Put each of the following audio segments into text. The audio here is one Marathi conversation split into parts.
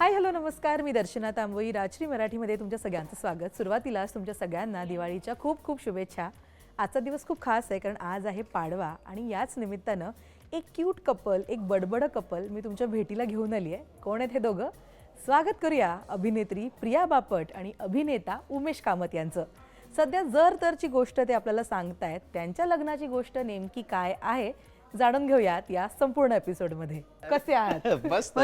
हाय हॅलो नमस्कार, मी दर्शना तांबोई. राजश्री मराठीमध्ये तुमच्या सगळ्यांचं स्वागत. सुरुवातीलाच तुमच्या सगळ्यांना दिवाळीच्या खूप खूप शुभेच्छा. आजचा दिवस खूप खास आहे कारण आज आहे पाडवा आणि याच निमित्तानं एक क्यूट कपल, एक बडबड कपल मी तुमच्या भेटीला घेऊन आली आहे. कोण आहेत हे दोघं? स्वागत करूया अभिनेत्री प्रिया बापट आणि अभिनेता उमेश कामत यांचं. सध्या जर तरची गोष्ट ते आपल्याला सांगतायत. त्यांच्या लग्नाची गोष्ट नेमकी काय आहे जाणून घेऊयात या संपूर्ण एपिसोडमध्ये. कसे आहात? मस्त.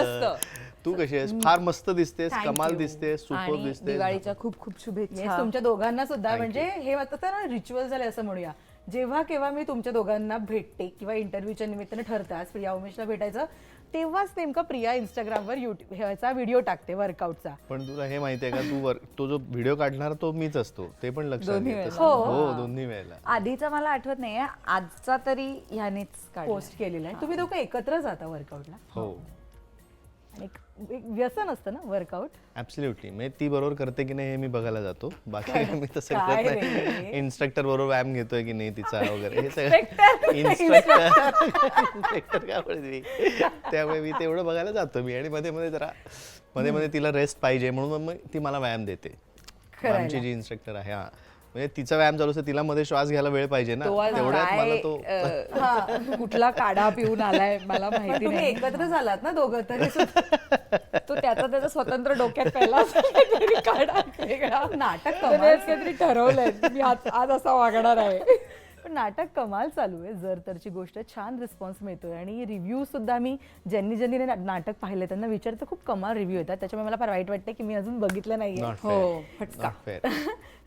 तू कशी आहेस? फार मस्त दिसतेस, कमाल दिसतेस, सुपर दिसतेस. दिवाळीच्या खूप खूप शुभेच्छा तुमच्या दोघांना सुद्धा. म्हणजे हे आता ना रिच्युअल झाले असं म्हणूया. जेव्हा केव्हा मी तुमच्या दोघांना भेटते किंवा इंटरव्ह्यूच्या निमित्ताने ठरतात प्रिया उमेशला भेटायचं, तेव्हाच नेमकं प्रिया इंस्टाग्रामवर ह्याचा व्हिडिओ टाकते वर्कआउटचा. पण तुला हे माहितीये का, तो जो व्हिडिओ काढणार तो मीच असतो, ते पण लक्षात घे. हो, दोन्ही वेळेला. आधीचा मला आठवत नाहीये, आजचा तरी ह्यानेच पोस्ट केलेला आहे. तुम्ही दोघं एकत्र जाता वर्कआउटला? हो, एक व्यसन असतं ना वर्कआउट. ऍब्सोल्युटली. म्हणजे ती बरोबर करते की नाही हे मी बघायला जातो. बाकी मी तसं काय करत रे? नाही. इन्स्ट्रक्टर बरोबर व्यायाम घेतोय की नाही तिचा वगैरे हे सगळं इन्स्ट्रक्टर काय बोलते, त्यामुळे मी तेवढं बघायला जातो मी. आणि मध्ये मध्ये तिला रेस्ट पाहिजे म्हणून मग ती मला व्यायाम देते. आमची जी इन्स्ट्रक्टर आहे, हा, म्हणजे तिचा व्यायाम चालू असतो, तिला मध्ये श्वास घ्यायला वेळ पाहिजे ना, तेवढ्यात मला तो कुठला काढा पिऊन आलाय मला माहिती तुम्ही नाही. एकत्र झालात ना दोघं तरी तो त्याचा स्वतंत्र डोक्यात पहिला काढा वेगळा नाटक त्याने कमाल. काहीतरी ठरवलंय मी आज असा वागणार आहे. पण नाटक कमाल चालू आहे. जर तरची गोष्ट छान रिस्पॉन्स मिळतोय आणि रिव्ह्यू सुद्धा मी ज्यांनी नाटक पाहिले त्यांना विचारतं खूप कमाल रिव्ह्यू येतात. त्याच्यामुळे मला फार वाईट वाटतं की मी अजून बघितलं नाहीये. Not हो, fair. फटका. Not fair.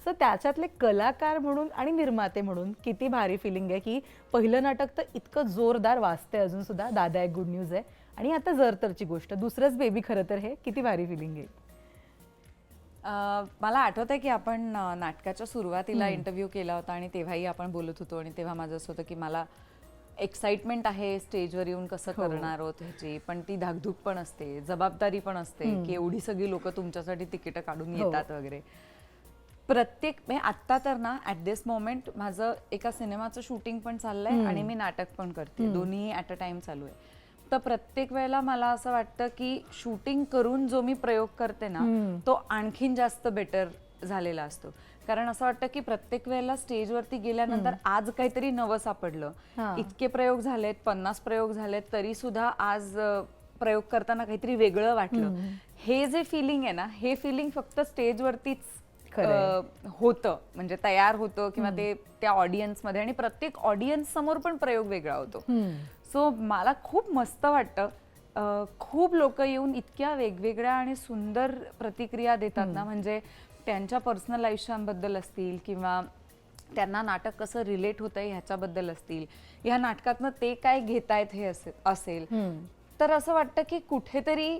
सो त्याच्यातले कलाकार म्हणून आणि निर्माते म्हणून किती भारी फिलिंग आहे की पहिलं नाटक तर इतकं जोरदार वाजतंय अजून सुद्धा. दादा एक गुड न्यूज आहे. आणि आता जर तरची गोष्ट दुसरंच बेबी. खरं तर हे किती भारी फिलिंग आहे. मला आठवत आहे की आपण नाटकाच्या सुरुवातीला इंटरव्ह्यू केला होता आणि तेव्हाही आपण बोलत होतो आणि तेव्हा माझं असं होतं की मला एक्साइटमेंट आहे स्टेजवर येऊन कसं करणार आहोत ह्याची, पण ती धाकधूक पण असते, जबाबदारी पण असते की एवढी सगळी लोक तुमच्यासाठी तिकीट काढून येतात वगैरे. प्रत्येक म्हणजे आत्ता तर ना ॲट दिस मोमेंट माझं एका सिनेमाचं शूटिंग पण चाललंय आणि मी नाटक पण करते, दोन्ही ॲट अ टाइम चालू आहे. तर प्रत्येक वेळेला मला असं वाटतं की शूटिंग करून जो मी प्रयोग करते ना तो आणखीन जास्त बेटर झालेला असतो. कारण असं वाटतं की प्रत्येक वेळेला स्टेजवरती गेल्यानंतर आज काहीतरी नवं सापडलं. इतके प्रयोग झालेत, 50 प्रयोग झालेत, तरी सुद्धा आज प्रयोग करताना काहीतरी वेगळं वाटलं. हे जे फिलिंग आहे ना, हे फिलिंग फक्त स्टेजवरतीच होतं, म्हणजे तयार होतं किंवा ते त्या ऑडियन्समध्ये, आणि प्रत्येक ऑडियन्स समोर पण प्रयोग वेगळा होतो. सो मला खूप मस्त वाटतं. खूप लोक येऊन इतक्या वेगवेगळ्या आणि सुंदर प्रतिक्रिया देतात ना, म्हणजे त्यांच्या पर्सनल आयुष्यांबद्दल असतील किंवा त्यांना नाटक कसं रिलेट होतंय ह्याच्याबद्दल असतील, ह्या नाटकातनं ते काय घेतायत हे असेल. तर असं वाटतं की कुठेतरी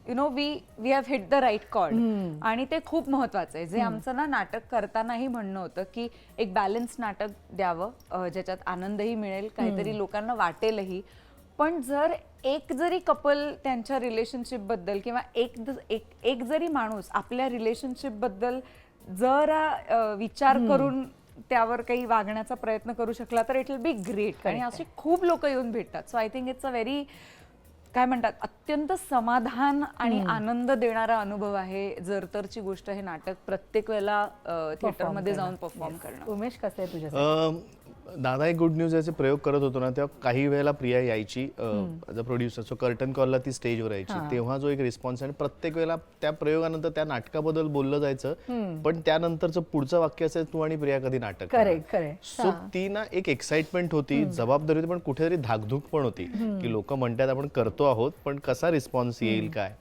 we have hit the right chord. आणि ते खूप महत्वाचं आहे. जे आमचं ना नाटक करतानाही म्हणणं होतं की एक बॅलन्स नाटक द्यावं, ज्याच्यात आनंदही मिळेल, काहीतरी लोकांना वाटेलही. पण जर एक जरी कपल त्यांच्या रिलेशनशिप बद्दल किंवा एक जरी माणूस आपल्या रिलेशनशिप बद्दल जर विचार करून त्यावर काही वागण्याचा प्रयत्न करू शकला तर इट विल बी ग्रेट. आणि असे खूप लोक येऊन भेटतात. So I think it's a very, काय म्हणतात, अत्यंत समाधान आणि आनंद देणारा अनुभव आहे जर तरची गोष्ट हे नाटक प्रत्येक वेळेला थिएटरमध्ये जाऊन परफॉर्म करणं. उमेश, कसं आहे तुझ्या? दादा एक गुड न्यूज याचे प्रयोग करत होतो ना, तेव्हा काही वेळेला प्रिया यायची as a producer. So curtain कॉलला ती स्टेजवर यायची, तेव्हा जो एक रिस्पॉन्स, आणि प्रत्येक वेळेला त्या प्रयोगानंतर त्या नाटकाबद्दल बोललं जायचं, पण त्यानंतरचं पुढचं वाक्य असेल, तू आणि प्रिया कधी नाटक. करेक्ट. सो ती ना एक एक्साइटमेंट होती, जबाबदारी होती, पण कुठेतरी धाकधूक पण होती की लोक म्हणतात आपण करतो आहोत, पण कसा रिस्पॉन्स येईल काय.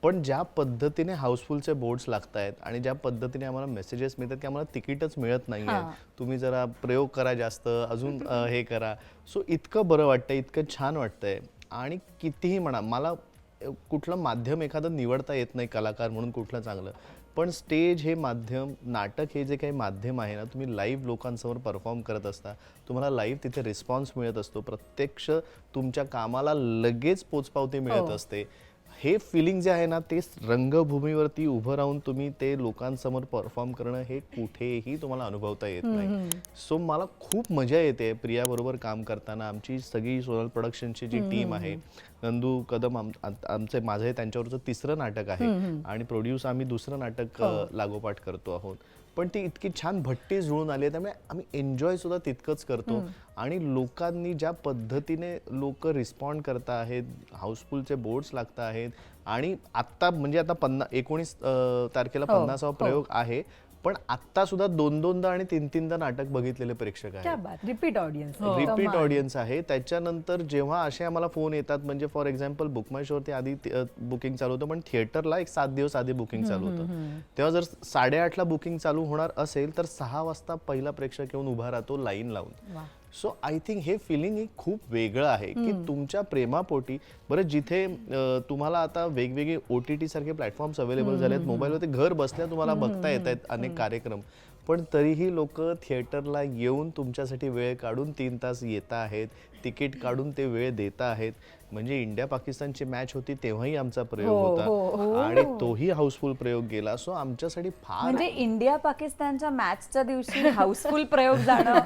पण ज्या पद्धतीने हाऊसफुलचे बोर्ड्स लागतायत आणि ज्या पद्धतीने आम्हाला मेसेजेस मिळतात की आम्हाला तिकीटच मिळत नाहीये, तुम्ही जरा प्रयोग करा जास्त, अजून हे करा. सो इतकं बरं वाटतंय, इतकं छान वाटतंय. आणि कितीही म्हणा, मला कुठलं माध्यम एखादं निवडता येत नाही कलाकार म्हणून कुठलं चांगलं, पण स्टेज हे माध्यम, नाटक हे जे काही माध्यम आहे ना, तुम्ही लाईव्ह लोकांसमोर परफॉर्म करत असता, तुम्हाला लाईव्ह तिथे रिस्पॉन्स मिळत असतो, प्रत्यक्ष तुमच्या कामाला लगेच पोचपावती मिळत असते. हे फिलिंग जे आहे ना ते रंगभूमीवरती उभं राहून तुम्ही ते लोकांसमोर परफॉर्म करणं हे कुठेही तुम्हाला अनुभवता येत नाही. सो मला खूप मजा येते प्रियाबरोबर काम करताना. आमची सगळी सोनल प्रोडक्शनची जी टीम आहे, नंदू कदम आमचे माझं त्यांच्यावरचं 3रं नाटक आहे आणि प्रोड्यूस आम्ही 2रं नाटक लागोपाठ करतो आहोत. पण ती इतकी छान भट्टी जुळून आली आहे, त्यामुळे आम्ही एन्जॉय सुद्धा तितकंच करतो. आणि लोकांनी ज्या पद्धतीने लोक रिस्पॉन्ड करत आहेत, हाऊसफुलचे बोर्ड्स लागत आहेत आणि आत्ता म्हणजे आता 19 तारखेला 50वा प्रयोग आहे, पण आत्ता सुद्धा 2-2दा आणि 3-3दा नाटक बघितलेले प्रेक्षक आहेत. रिपीट ऑडियन्स रिपीट ऑडियन्स आहे. त्याच्यानंतर जेव्हा असे आम्हाला फोन येतात, म्हणजे फॉर एक्झाम्पल बुक माय शोवरती आधी बुकिंग चालू होतं, पण थिएटरला एक 7 दिवस आधी बुकिंग चालू होतं. तेव्हा जर 8:30ला बुकिंग चालू होणार असेल तर 6 वाजता पहिला प्रेक्षक येऊन उभा राहतो लाईन लावून. सो आय थिंक हे फिलिंग खूप वेगळं आहे की तुमच्या प्रेमापोटी बरं जिथे तुम्हाला आता वेगवेगळे OTT सारखे प्लॅटफॉर्म्स अवेलेबल झाले आहेत, मोबाईलवरती घर बसल्या तुम्हाला बघता येत आहेत अनेक कार्यक्रम, पण तरीही लोक थिएटरला येऊन तुमच्यासाठी वेळ काढून 3 तास येत आहेत, तिकीट काढून ते वेळ देत आहेत. म्हणजे इंडिया पाकिस्तानची मॅच होती तेव्हाही आमचा प्रयोग होता आणि तोही हाऊसफुल प्रयोग गेला. सो आमच्यासाठी फार म्हणजे इंडिया पाकिस्तानच्या मॅचच्या दिवशी हाऊसफुल प्रयोग जाणं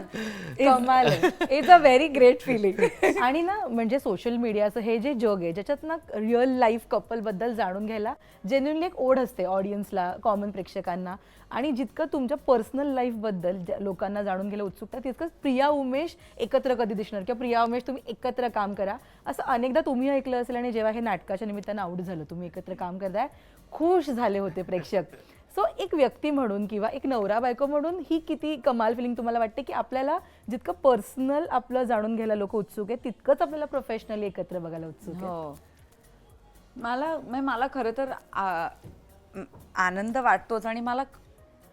कमाल is a very great feeling. आणि ना म्हणजे सोशल मीडियाचं हे जे जग आहे ज्याच्यात ना रिअल लाईफ कपल बद्दल जाणून घ्यायला जेन्युइनली एक ओढ असते ऑडियन्सला, कॉमन प्रेक्षकांना. आणि जितकं तुमच्या पर्सनल लाईफ बद्दल लोकांना जाणून घ्यायला उत्सुकता, तितकंच प्रिया उमेश एकत्र कधी दिसणार किंवा प्रिया उमेश तुम्ही एकत्र काम करा असं अनेकदा तुम्ही ऐकलं असेल. आणि जेव्हा हे नाटकाच्या निमित्तानं आउट झालं, तुम्ही एकत्र काम करताय, खुश झाले होते प्रेक्षक. सो एक व्यक्ती म्हणून किंवा एक नवरा बायको म्हणून ही किती कमाल फिलिंग तुम्हाला वाटते की आपल्याला जितकं पर्सनल आपलं जाणून घ्यायला लोक उत्सुक आहेत, तितकंच आपल्याला प्रोफेशनली एकत्र बघायला उत्सुक आहे. हो, मला खरं तर आनंद वाटतोच. आणि मला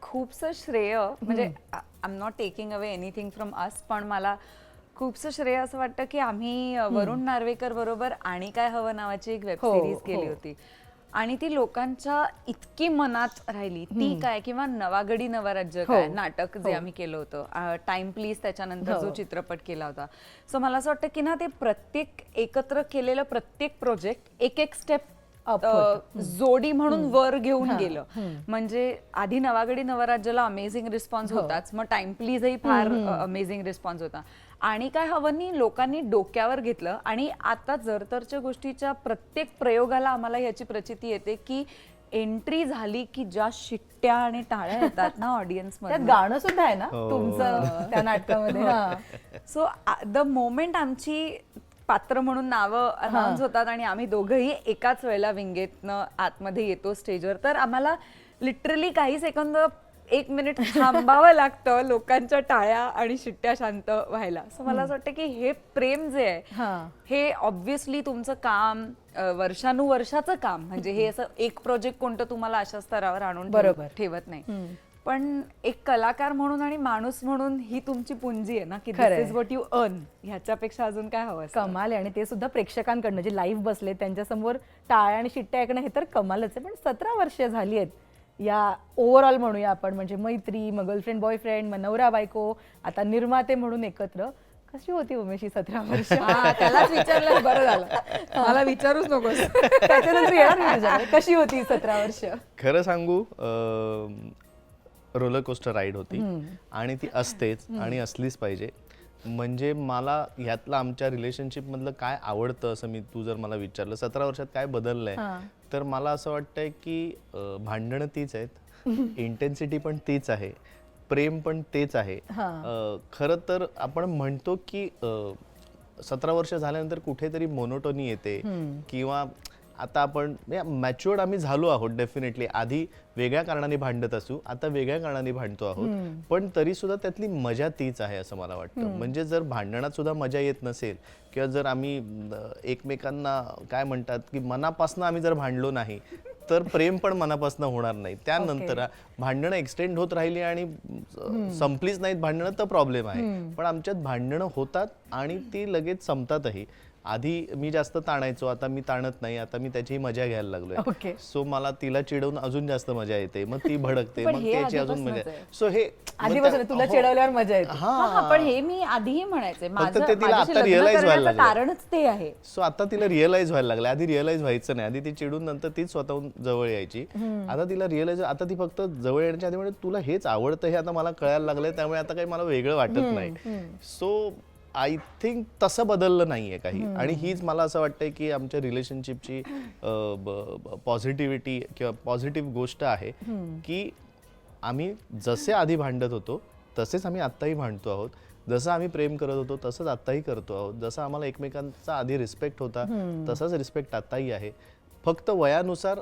खूपसं श्रेय, म्हणजे I am not taking away anything from us, पण मला खूपसं श्रेय असं वाटतं की आम्ही वरुण नार्वेकर बरोबर आणि काय हवं नावाची एक वेब सिरीज केली होती आणि ती लोकांच्या इतकी मनात राहिली. ती काय, किंवा नवागडी नवा राज्य काय नाटक जे आम्ही केलं होतं, टाइम प्लीज त्याच्यानंतर जो चित्रपट केला होता. सो मला असं वाटतं की ना ते प्रत्येक एकत्र केलेलं प्रत्येक प्रोजेक्ट एक स्टेप जोडी म्हणून वर घेऊन गेलं. म्हणजे आधी नवागडी नवराज्याला अमेझिंग रिस्पॉन्स होताच, मग टाइम प्लीजही फार अमेझिंग रिस्पॉन्स होता. आणि काय हवंनी लोकांनी डोक्यावर घेतलं. आणि आता जरतरच्या गोष्टीच्या प्रत्येक प्रयोगाला आम्हाला ह्याची प्रचिती येते की एंट्री झाली की ज्या शिट्ट्या आणि टाळ्या येतात ना ऑडियन्स मध्ये. त्यात गाणं सुद्धा आहे ना तुमचं त्या नाटकामध्ये. सो द मोमेंट आमची पात्र म्हणून नावं अनाउन्स होतात आणि आम्ही दोघंही एकाच वेळेला विंगेतनं आतमध्ये येतो स्टेजवर, तर आम्हाला लिटरली काही सेकंद 1 मिनिट थांबावं लागतं लोकांच्या टाळ्या आणि शिट्ट्या शांत व्हायला. सो मला असं वाटतं की हे प्रेम जे आहे हे ऑब्व्हियसली तुमचं काम, वर्षानुवर्षाचं काम, म्हणजे हे असं एक प्रोजेक्ट कोणतं तुम्हाला अशा स्तरावर आणून ठेवत नाही. पण एक कलाकार म्हणून आणि माणूस म्हणून ही तुमची पुंजी आहे ना की दिस इज व्हॉट यू अर्न. ह्याच्यापेक्षा अजून काय हवं. कमाल आहे. आणि ते सुद्धा प्रेक्षकांकडनं जे लाईव्ह बसले त्यांच्यासमोर टाळ्या आणि शिट्ट्या ऐकणं हे तर कमालच आहे. पण 17 वर्ष झाली आहेत या ओव्हरऑल म्हणूया आपण, म्हणजे मैत्री, मग गर्लफ्रेंड बॉयफ्रेंड, मग नवरा बायको, आता निर्माते म्हणून एकत्र. कशी होती उमेश ही 17 वर्ष? त्यालाच विचारलं बरं झालं, मला विचारूच नकोस. त्याच्यानंतर येणार मी तुझ्याकडे. कशी होती 17 वर्ष? खरं सांगू, रोलर कोस्टर राईड होती आणि ती असतेच आणि असलीच पाहिजे. म्हणजे मला ह्यातलं आमच्या रिलेशनशिप मधलं काय आवडतं असं तू जर मला विचारलं 17 वर्षात काय बदललंय, तर मला असं वाटतंय की भांडणं तीच आहेत, इंटेन्सिटी पण तीच आहे, प्रेम पण तेच आहे. खरं तर आपण म्हणतो की 17 वर्ष झाल्यानंतर कुठेतरी मोनोटोनी येते किंवा आता आपण मॅच्युअर्ड आम्ही झालो आहोत डेफिनेटली. आधी वेगळ्या कारणाने भांडत असू, आता वेगळ्या कारणाने भांडतो आहोत, पण तरी सुद्धा त्यातली मजा तीच आहे असं मला वाटतं. म्हणजे जर भांडणात सुद्धा मजा येत नसेल किंवा जर आम्ही एकमेकांना काय म्हणतात की मनापासून आम्ही जर भांडलो नाही तर प्रेम पण मनापासून होणार नाही. त्यानंतर भांडणं एक्सटेंड होत राहिली आणि संपलीच नाहीत भांडणं तर प्रॉब्लेम आहे. पण आमच्यात भांडणं होतात आणि ती लगेच संपतातही. आधी मी जास्त ताणायचो, आता मी ताणत नाही, आता मी त्याची मजा घ्यायला लागलोय. Okay. सो मला तिला चिडवून अजून जास्त मजा येते, मग ती भडकते, पण मग हे त्याची अजून मजा आधीपासूनच आहे. सो हे आधीपासून तुला हो. चिडवल्यावर मजा येते. हा, पण हे मी आधीही म्हणायचे माझं ते तिला माझ्याशी आता लग्न realize व्हायला करण्याचं लागलं. कारणच ते आहे. सो आता तिला रिअलाइज व्हायला लागलं. आधी रिअलाइज व्हायचं नाही, आधी ती चिडून नंतर तीच स्वतःहून जवळ यायची. आता तिला रिअलाइज, आता ती फक्त जवळ येण्याच्या आधी म्हणजे तुला हेच आवडतं हे आता मला कळायला लागलंय, त्यामुळे आता काही मला वेगळं वाटत नाही. सो आय थिंक तसं बदललं नाहीये काही. आणि हीच मला असं वाटतंय की आमच्या रिलेशनशिपची पॉझिटिव्हिटी किंवा पॉझिटिव्ह गोष्ट आहे की आम्ही जसे आधी भांडत होतो तसेच आम्ही आत्ताही भांडतो आहोत. जसं आम्ही प्रेम करत होतो तसंच आत्ताही करतो आहोत. जसं आम्हाला एकमेकांचा आधी रिस्पेक्ट होता तसाच रिस्पेक्ट आत्ताही आहे. फक्त वयानुसार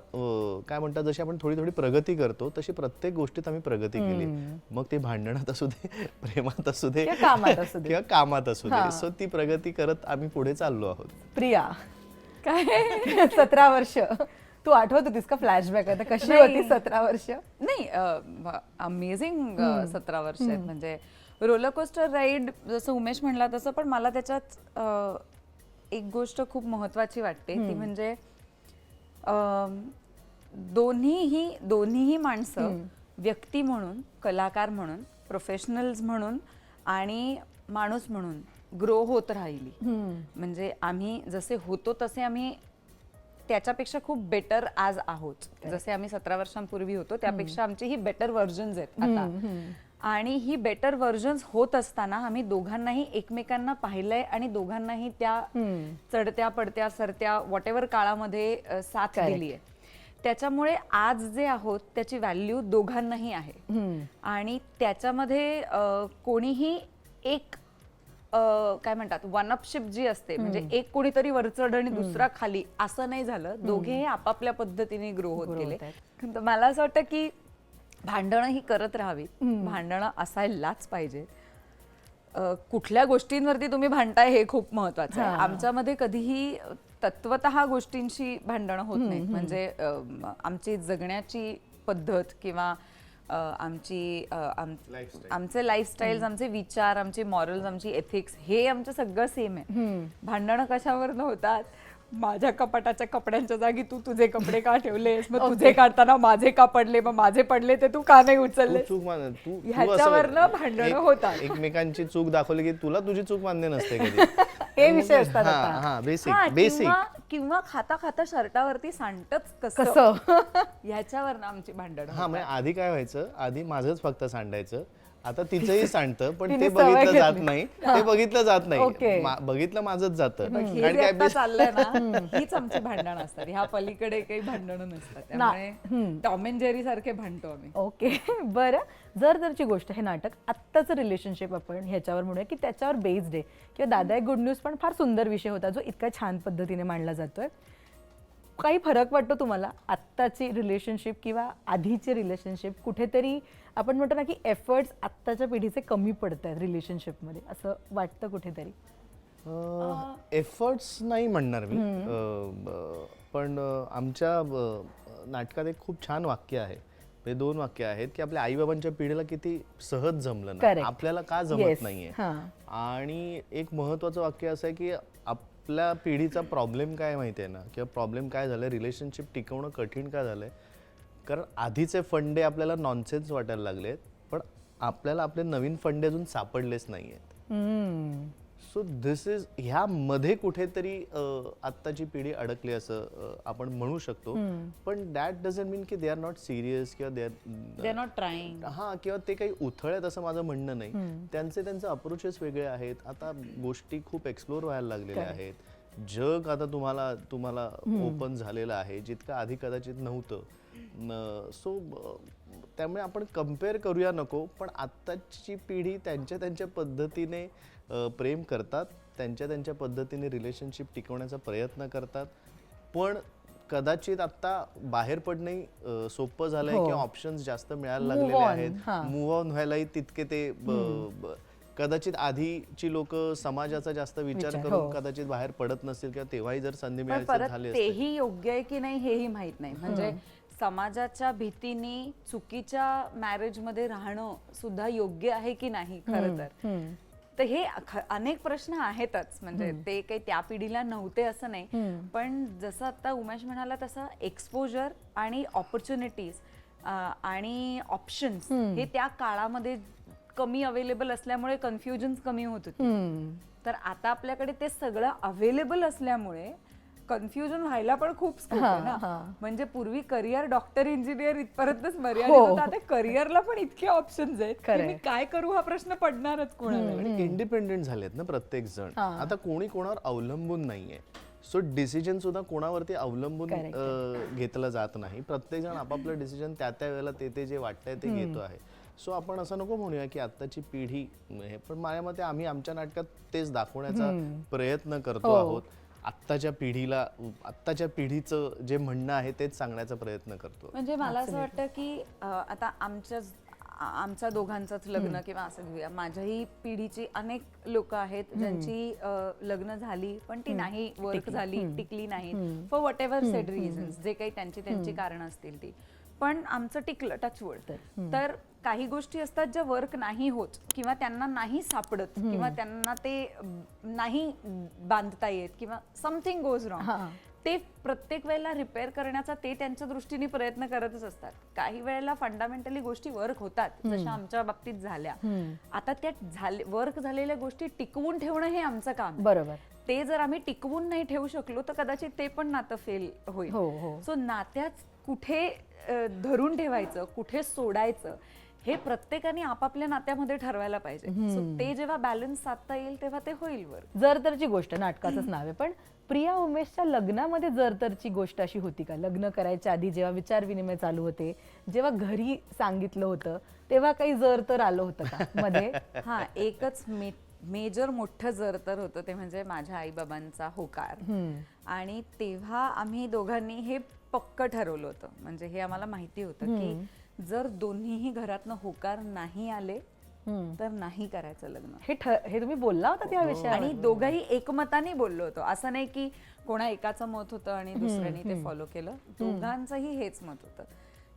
काय म्हणतात, जशी आपण थोडी थोडी प्रगती करतो तशी प्रत्येक गोष्टीत आम्ही प्रगती केली. मग ते भांडणात असू दे, प्रेमात असू दे किंवा कामात असू दे. किंवा कामात असू दे. सो ती प्रगती करत आम्ही पुढे चाललो आहोत. प्रिया, काय 17 वर्ष तू आठवत होतीस का फ्लॅशबॅक? आता कशी होती 17 वर्ष? नाही, अमेझिंग 17 वर्ष आहेत. म्हणजे रोलर कोस्टर राईड जसं उमेश म्हणला तसं, पण मला त्याच्यात एक गोष्ट खूप महत्वाची वाटते, ती म्हणजे दोन्हीही माणसं व्यक्ती म्हणून, कलाकार म्हणून, प्रोफेशनल्स म्हणून आणि माणूस म्हणून ग्रो होत राहिली. म्हणजे आम्ही जसे होतो तसे आम्ही त्याच्यापेक्षा खूप बेटर आज आहोत. जसे आम्ही 17 वर्षांपूर्वी होतो त्यापेक्षा आमची ही बेटर व्हर्जन्स आहेत आता. आणि ही बेटर व्हर्जन्स होत असताना आम्ही दोघांनाही एकमेकांना पाहिलंय आणि दोघांनाही त्या चढत्या पडत्या सरत्या वॉट एव्हर काळामध्ये साथ दिली आहे. त्याच्यामुळे आज जे आहोत त्याची व्हॅल्यू दोघांनाही आहे. आणि त्याच्यामध्ये कोणीही एक काय म्हणतात वनअपशिप जी असते, म्हणजे एक कोणीतरी वरचढ आणि दुसरा खाली, असं नाही झालं. दोघेही आपापल्या पद्धतीने ग्रो होत गेले. तर मला असं वाटतं की भांडणं ही करत राहावी, भांडणं असायलाच पाहिजे. कुठल्या गोष्टींवरती तुम्ही भांडताय हे खूप महत्वाचं आहे. आमच्यामध्ये कधीही तत्वतः गोष्टींशी भांडणं होत नाहीत. म्हणजे आमची जगण्याची पद्धत किंवा आमचे लाईफस्टाईल, आमचे विचार, आमचे मॉरल्स, आमची एथिक्स, हे आमचं सगळं सेम आहे. भांडणं कशावर होतात? माझ्या कपाटाच्या कपड्यांच्या जागी तू तुझे कपडे का ठेवलेस, मग तुझे काढताना माझे का पडले, मग माझे पडले ते तू का नाही उचलले, ह्याच्यावरनं भांडणं होतात. एकमेकांची चूक दाखवली की तुला तुझी चूक मान्य नसते कधी. हे विषय असतात आता. बेसिक किंवा खाता खाता शर्टावरती सांडतच कसं ह्याच्यावरनं आमची भांडणं. म्हणजे आधी काय व्हायचं, आधी माझंच फक्त सांडायचं, आता तिचंही सांडतं, पण तिने ते सवय बघितलं जात घेतली. नाही. ते बघितलं जात ओके. नाही, बघितलं माझंच जातं. हे जे आता चाललंय ना, हीच आमची भांडणं असतात. ह्या पलीकडे काही भांडणं नसतात. त्यामुळे टॉम अँड जेरी सारखे भांडतो आम्ही. ओके. बरं, जरची गोष्ट हे नाटक आत्ताचं रिलेशनशिप आपण ह्याच्यावर म्हणूया की त्याच्यावर बेस्ड आहे, किंवा दादा एक गुड न्यूज पण फार सुंदर विषय होता जो इतका छान पद्धतीने मांडला जातोय. काही फरक वाटतो तुम्हाला आत्ताची रिलेशनशिप किंवा आधीची रिलेशनशिप? कुठेतरी आपण म्हणतो ना की एफर्ट्स आत्ताच्या पिढीचे कमी पडत आहेत रिलेशनशिपमध्ये, असं वाटतं कुठेतरी? एफर्ट्स नाही म्हणणार मी, पण आमच्या नाटकात एक खूप छान वाक्य आहे, हे 2 वाक्य आहेत की आपल्या आईबाबांच्या पिढीला किती सहज जमलं ना, आपल्याला का जमत नाहीये. आणि एक महत्वाचं वाक्य असं आहे की आपल्या पिढीचा प्रॉब्लेम काय माहितीये ना, किंवा प्रॉब्लेम काय झालंय, रिलेशनशिप टिकवणं कठीण का झालंय, कारण आधीचे फंडे आपल्याला नॉनसेन्स वाटायला लागलेत, पण आपल्याला आपले नवीन फंडे अजून सापडलेच नाहीयेत. सो दिस इज, ह्यामध्ये कुठेतरी आत्ताची पिढी अडकली असं आपण म्हणू शकतो. पण दॅट डझंट मीन की दे आर नॉट सिरियस किंवा दे आर नॉट ट्राईंग, किंवा ते काही उथळत असं माझं म्हणणं नाही. त्यांचे अप्रोचेस वेगळे आहेत. आता गोष्टी खूप एक्सप्लोर व्हायला लागलेल्या आहेत. जग आता तुम्हाला ओपन झालेलं आहे, जितकं आधी कदाचित नव्हतं. सो त्यामुळे आपण कम्पेअर करूया नको, पण आत्ताची पिढी त्यांच्या पद्धतीने प्रेम करतात, त्यांच्या पद्धतीने रिलेशनशिप टिकवण्याचा प्रयत्न करतात. पण कदाचित आता बाहेर पडणे सोपं झालंय किंवा ऑप्शन्स जास्त मिळायला लागलेले आहेत. मूव्ह ऑन व्हायलाही तितके ते कदाचित आधीची लोक समाजाचा जास्त विचार करून कदाचित बाहेर पडत नसतील, किंवा तेव्हाही जर संधी मिळाली झाली असते. तेही योग्य आहे की नाही हेही माहित नाही. म्हणजे समाजाच्या भीतीने चुकीच्या मॅरेज मध्ये राहणं सुद्धा योग्य आहे की नाही खरं तर. तर हे अनेक प्रश्न आहेतच, म्हणजे ते काही त्या पिढीला नव्हते असं नाही, पण जसं आता उमेश म्हणाला तसं एक्सपोजर आणि ऑपॉर्च्युनिटीज आणि ऑप्शन्स हे त्या काळामध्ये कमी अवेलेबल असल्यामुळे कन्फ्युजन कमी होत होती. तर आता आपल्याकडे ते सगळं अवेलेबल असल्यामुळे कन्फ्युजन व्हायला पण खूप स्कोप आहे ना. म्हणजे पूर्वी करिअर डॉक्टर इंजिनियर इथपर्यंतच मर्यादित होतं, आता करिअरला पण इतके ऑप्शन्स आहेत की मी काय करू हा प्रश्न पडणारच कोणाला. इंडिपेंडेंट झालेत ना प्रत्येक जण, आता कोणी कोणावर अवलंबून नाहीये. सो डिसिजन सुद्धा कोणावरती अवलंबून घेतलं जात नाही. प्रत्येक जण आपापलं डिसिजन त्या त्या वेळेला ते जे वाटतंय ते घेतो आहे. सो आपण असं नको म्हणूया की आत्ताची पिढी हे, पण माझ्या मते आम्ही आमच्या नाटकात तेच दाखवण्याचा प्रयत्न करतो आहोत. आत्ताच्या आत्ताच्या पिढीचं जे म्हणणं आहे तेच सांगण्याचा प्रयत्न करतो. म्हणजे मला असं वाटतं की आता आमच्या दोघांचंच लग्न किंवा असं घेऊया, माझ्याही पिढीची अनेक लोक आहेत ज्यांची लग्न झाली पण ती नाही वर्क झाली, टिकली नाही, for what ever sed reasons, जे काही त्यांची कारण असतील ती, पण आमचं टिकलं टचवूड. तर काही गोष्टी असतात ज्या वर्क नाही होत किंवा त्यांना नाही सापडत किंवा त्यांना ते नाही बांधता येत किंवा समथिंग गोज रॉंग, ते प्रत्येक वेळेला रिपेअर करण्याचा ते त्यांच्या दृष्टीने प्रयत्न करतच असतात. काही वेळेला फंडामेंटली गोष्टी वर्क होतात, जशा आमच्या बाबतीत झाल्या. आता त्या वर्क झालेल्या गोष्टी टिकवून ठेवणं हे आमचं काम. बरोबर. ते जर आम्ही टिकवून नाही ठेवू शकलो तर कदाचित ते पण नातं फेल होईल. सो नात्यात कुठे धरून ठेवायचं, कुठे सोडायचं, हे प्रत्येकाने आपापल्या नात्यामध्ये ठरवायला पाहिजे. सो ते जेव्हा बॅलन्स साधता येईल तेव्हा ते होईल वर्क. जरतरची गोष्ट नाटकाचंच नाव आहे, पण प्रिया उमेशच्या लग्नामध्ये जरतरची गोष्ट अशी होती का? लग्न करायच्या आधी जेव्हा विचार विनिमय चालू होते, जेव्हा घरी सांगितलं होतं, तेव्हा काही जरतर आलं होतं का मध्ये? हा, एकच मेजर मोठं जरतर होतं, ते म्हणजे माझ्या आई बाबांचा होकार. आणि तेव्हा आम्ही दोघांनी हे पक्क ठरवलं होतं, म्हणजे हे आम्हाला माहिती होतं की जर दोन्हीही घरातनं होकार नाही आले तर नाही करायचं लग्न. हे तुम्ही बोलला होता त्या विषयावर? आणि दोघंही एकमताने बोललो होतो, असं नाही की कोणा एकाचं मत होतं आणि दुसऱ्याने ते फॉलो केलं. दोघांचंही हेच मत होतं